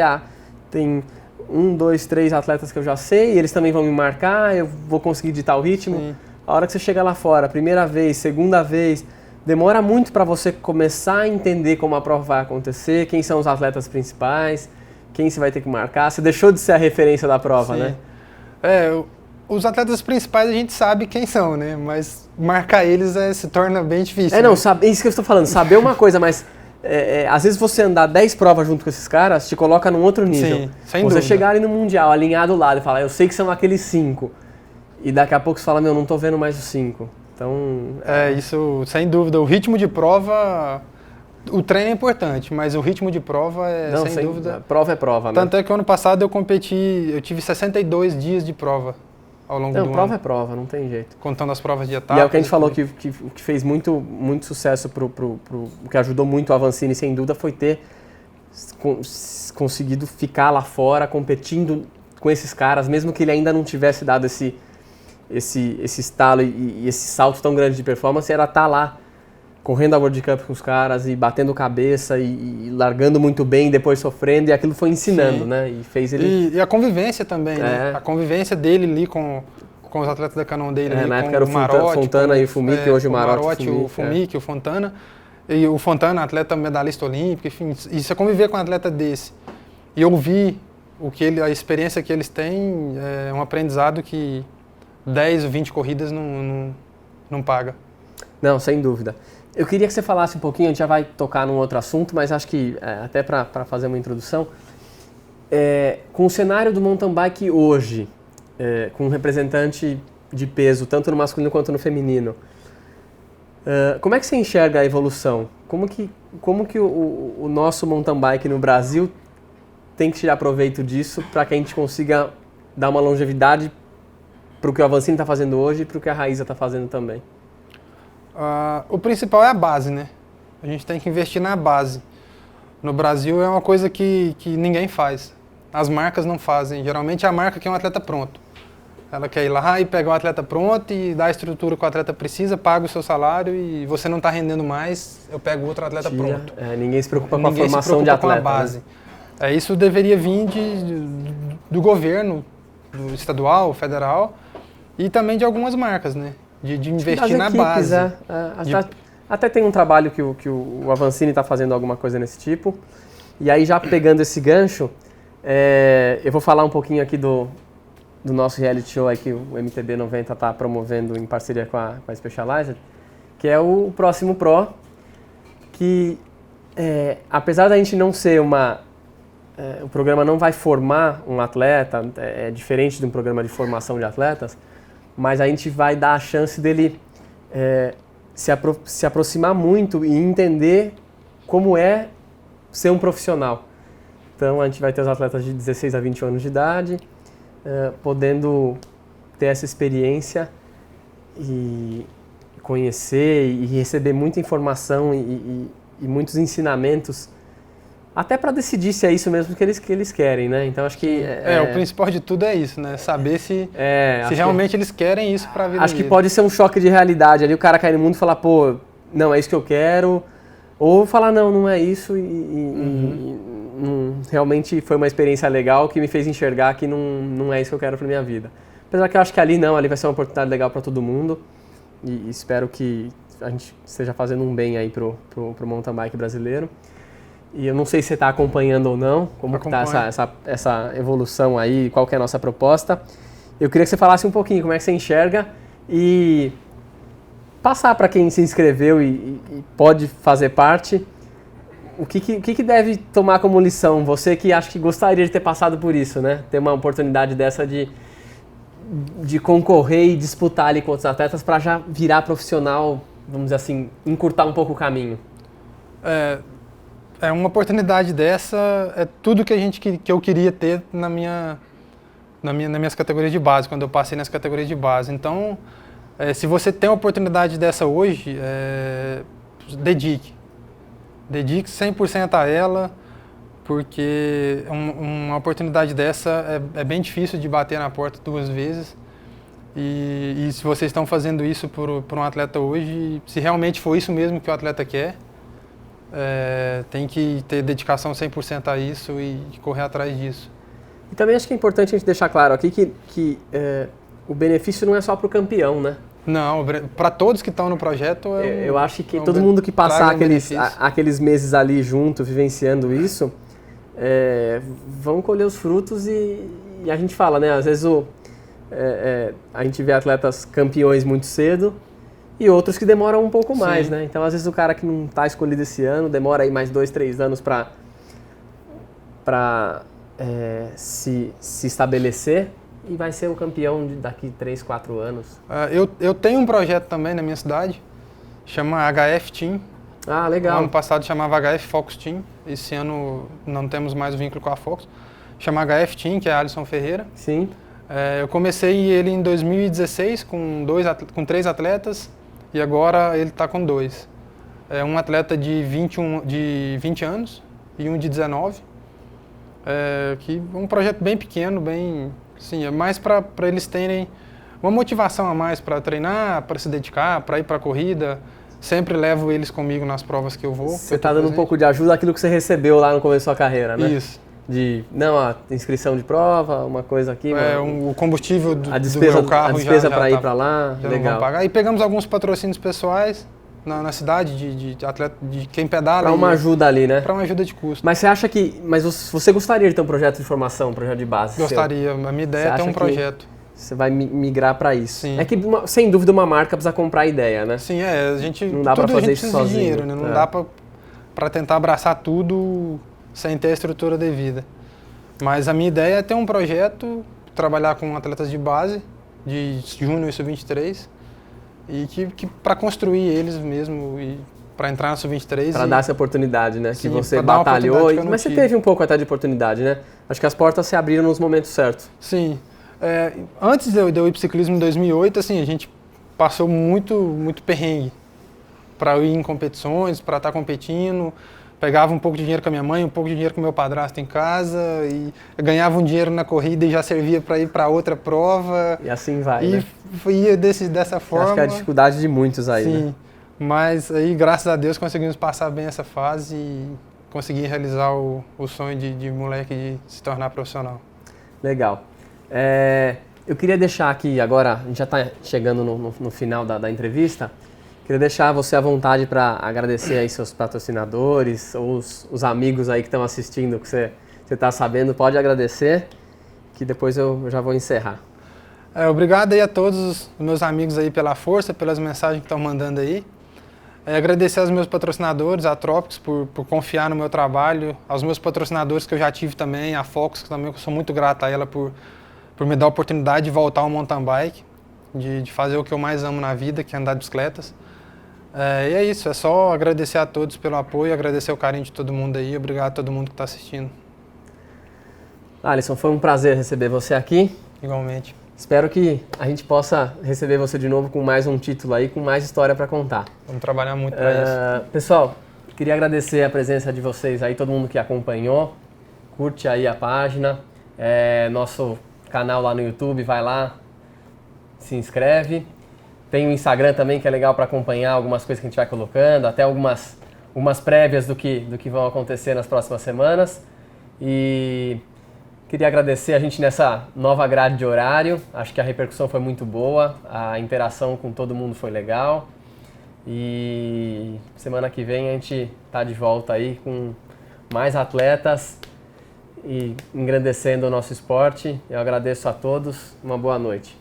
tem 1, 2, 3 atletas que eu já sei, eles também vão me marcar, eu vou conseguir ditar o ritmo. Sim. A hora que você chega lá fora, primeira vez, segunda vez, demora muito para você começar a entender como a prova vai acontecer, quem são os atletas principais, quem você vai ter que marcar. Você deixou de ser a referência da prova, Sim. né? Os atletas principais a gente sabe quem são, né? Mas marcar eles se torna bem difícil. É né? isso que eu estou falando, saber uma coisa, mas às vezes você andar 10 provas junto com esses caras te coloca num outro nível. Sim, sem você dúvida. chegar ali no Mundial, alinhado do lado e falar, eu sei que são aqueles 5. e daqui a pouco você fala, não tô vendo mais os 5. Então... Isso, sem dúvida. O ritmo de prova, o treino é importante, mas o ritmo de prova sem dúvida... Prova é prova, né? Tanto é que ano passado eu tive 62 dias de prova ao longo do ano. Prova é prova, não tem jeito. Contando as provas de etapa. E é o que a gente falou, que fez muito sucesso, o que ajudou muito o Avancini, sem dúvida, foi ter conseguido ficar lá fora, competindo com esses caras, mesmo que ele ainda não tivesse dado esse estalo e esse salto tão grande de performance, era estar lá, correndo a World Cup com os caras e batendo cabeça e largando muito bem, depois sofrendo, e aquilo foi ensinando, né? E fez ele... E a convivência também, né? A convivência dele ali com os atletas da Canon dele, na com época era o Marotti, Fontana e o Fumic, hoje o Marotti, o Fumic, o Fontana. E o Fontana, atleta medalhista olímpico, enfim, e você conviver com um atleta desse e ouvir a experiência que eles têm, é um aprendizado que 10 ou 20 corridas não paga. Não, sem dúvida. Eu queria que você falasse um pouquinho, a gente já vai tocar num outro assunto, mas acho que até para fazer uma introdução, com o cenário do mountain bike hoje, com um representante de peso, tanto no masculino quanto no feminino, como é que você enxerga a evolução? Como que o nosso mountain bike no Brasil tem que tirar proveito disso para que a gente consiga dar uma longevidade para o que o Avancini está fazendo hoje e para o que a Raíza está fazendo também? O principal é a base, né? A gente tem que investir na base. No Brasil é uma coisa que ninguém faz. As marcas não fazem. Geralmente a marca quer um atleta pronto. Ela quer ir lá e pegar um atleta pronto e dar a estrutura que o atleta precisa, paga o seu salário e você não está rendendo mais, eu pego outro atleta pronto. Ninguém se preocupa com a formação de atleta. Com a base. Né? Isso deveria vir do governo, do estadual, federal e também de algumas marcas, né? De investir na base. Até tem um trabalho que o Avancini está fazendo alguma coisa nesse tipo. E aí, já pegando esse gancho, eu vou falar um pouquinho aqui do nosso reality show aí que o MTB 90 está promovendo em parceria com a Specialized, que é o Próximo Pro, que apesar da gente não ser o programa não vai formar um atleta, é diferente de um programa de formação de atletas, mas a gente vai dar a chance dele se aproximar muito e entender como é ser um profissional. Então a gente vai ter os atletas de 16 a 20 anos de idade, podendo ter essa experiência e conhecer e receber muita informação e muitos ensinamentos, até para decidir se é isso mesmo que eles querem, né? Então acho que... o principal de tudo é isso, né? Saber se realmente eles querem isso para a vida Acho que pode ser um choque de realidade ali, o cara cair no mundo e falar, pô, não, é isso que eu quero, ou falar, não é isso realmente foi uma experiência legal que me fez enxergar que não é isso que eu quero para minha vida. Apesar que eu acho que ali vai ser uma oportunidade legal para todo mundo e espero que a gente esteja fazendo um bem aí pro mountain bike brasileiro. E eu não sei se você está acompanhando ou não, como está essa evolução aí, qual que é a nossa proposta. Eu queria que você falasse um pouquinho como é que você enxerga e passar para quem se inscreveu e pode fazer parte, o que deve tomar como lição? Você que acha que gostaria de ter passado por isso, né? Ter uma oportunidade dessa de concorrer e disputar ali com outros atletas para já virar profissional, vamos dizer assim, encurtar um pouco o caminho. Uma oportunidade dessa é tudo que eu queria ter nas minhas categorias de base, quando eu passei nas categorias de base. Então, se você tem uma oportunidade dessa hoje, dedique 100% a ela, porque uma oportunidade dessa é bem difícil de bater na porta 2 vezes. E se vocês estão fazendo isso por um atleta hoje, se realmente for isso mesmo que o atleta quer, tem que ter dedicação 100% a isso e correr atrás disso. E também acho que é importante a gente deixar claro aqui que o benefício não é só para o campeão, né? Não, para todos que estão no projeto... Eu acho que todo mundo que passar aqueles meses ali junto, vivenciando isso, vão colher os frutos e a gente fala, né? Às vezes a gente vê atletas campeões muito cedo e outros que demoram um pouco mais, né? Então, às vezes o cara que não está escolhido esse ano demora aí mais 2, 3 anos para se estabelecer e vai ser um campeão daqui 3, 4 anos? Eu tenho um projeto também na minha cidade, chama HF Team. Ah, legal. No ano passado chamava HF Focus Team, esse ano não temos mais o vínculo com a Focus. Chama HF Team, que é Alisson Ferreira. Sim. Eu comecei ele em 2016 com 3 atletas e agora ele está com 2. Um atleta de 20 anos e um de 19. Que é um projeto bem pequeno, sim, é mais para eles terem uma motivação a mais para treinar, para se dedicar, para ir para a corrida. Sempre levo eles comigo nas provas que eu vou. Você está dando um pouco de ajuda àquilo que você recebeu lá no começo da sua carreira, né? Isso. A inscrição de prova, uma coisa aqui. O combustível do meu carro, a despesa para ir para lá, já legal. Não vão pagar. E pegamos alguns patrocínios pessoais na cidade de atleta, de quem pedala. Para uma ajuda ali, né? Para uma ajuda de custo. Mas você acha que... Mas você gostaria de ter um projeto de formação, um projeto de base? Gostaria. A minha ideia é ter um projeto. Você vai migrar para isso. Sim. É que, sem dúvida, uma marca precisa comprar a ideia, né? Sim, a gente... Não dá para fazer isso sozinho. De dinheiro, né? Não dá para tentar abraçar tudo sem ter a estrutura devida. Mas a minha ideia é ter um projeto, trabalhar com atletas de base, de júnior e sub-23, e que para construir eles mesmo e para entrar na sub-23. Para dar essa oportunidade, né? Sim, que você batalhou. Mas você tive. teve um pouco até de oportunidade, né? Acho que as portas se abriram nos momentos certos. Sim. Antes de eu ir para ciclismo em 2008, assim, a gente passou muito perrengue para ir em competições, para estar competindo. Pegava um pouco de dinheiro com a minha mãe, um pouco de dinheiro com o meu padrasto em casa, e ganhava um dinheiro na corrida e já servia para ir para outra prova. E assim vai, né? Ia dessa forma. Acho que é a dificuldade de muitos aí, sim, né? Mas aí, graças a Deus, conseguimos passar bem essa fase e conseguir realizar o sonho de moleque de se tornar profissional. Legal. Eu queria deixar aqui agora, a gente já está chegando no final da entrevista, queria deixar você à vontade para agradecer aí seus patrocinadores, ou os amigos aí que estão assistindo, que você está sabendo, pode agradecer, que depois eu já vou encerrar. Obrigado aí a todos os meus amigos aí pela força, pelas mensagens que estão mandando aí. Agradecer aos meus patrocinadores, a Tropics, por confiar no meu trabalho, aos meus patrocinadores que eu já tive também, a Focus, que também eu sou muito grato a ela por me dar a oportunidade de voltar ao mountain bike, de fazer o que eu mais amo na vida, que é andar de bicicletas. E é isso, é só agradecer a todos pelo apoio, agradecer o carinho de todo mundo aí, obrigado a todo mundo que está assistindo. Alisson, foi um prazer receber você aqui. Igualmente. Espero que a gente possa receber você de novo com mais um título aí, com mais história para contar. Vamos trabalhar muito para isso. Pessoal, queria agradecer a presença de vocês aí, todo mundo que acompanhou. Curte aí a página, nosso canal lá no YouTube, vai lá, se inscreve. Tem o Instagram também, que é legal para acompanhar algumas coisas que a gente vai colocando, até algumas prévias do que vão acontecer nas próximas semanas. E queria agradecer a gente nessa nova grade de horário. Acho que a repercussão foi muito boa, a interação com todo mundo foi legal. E semana que vem a gente está de volta aí com mais atletas e engrandecendo o nosso esporte. Eu agradeço a todos. Uma boa noite.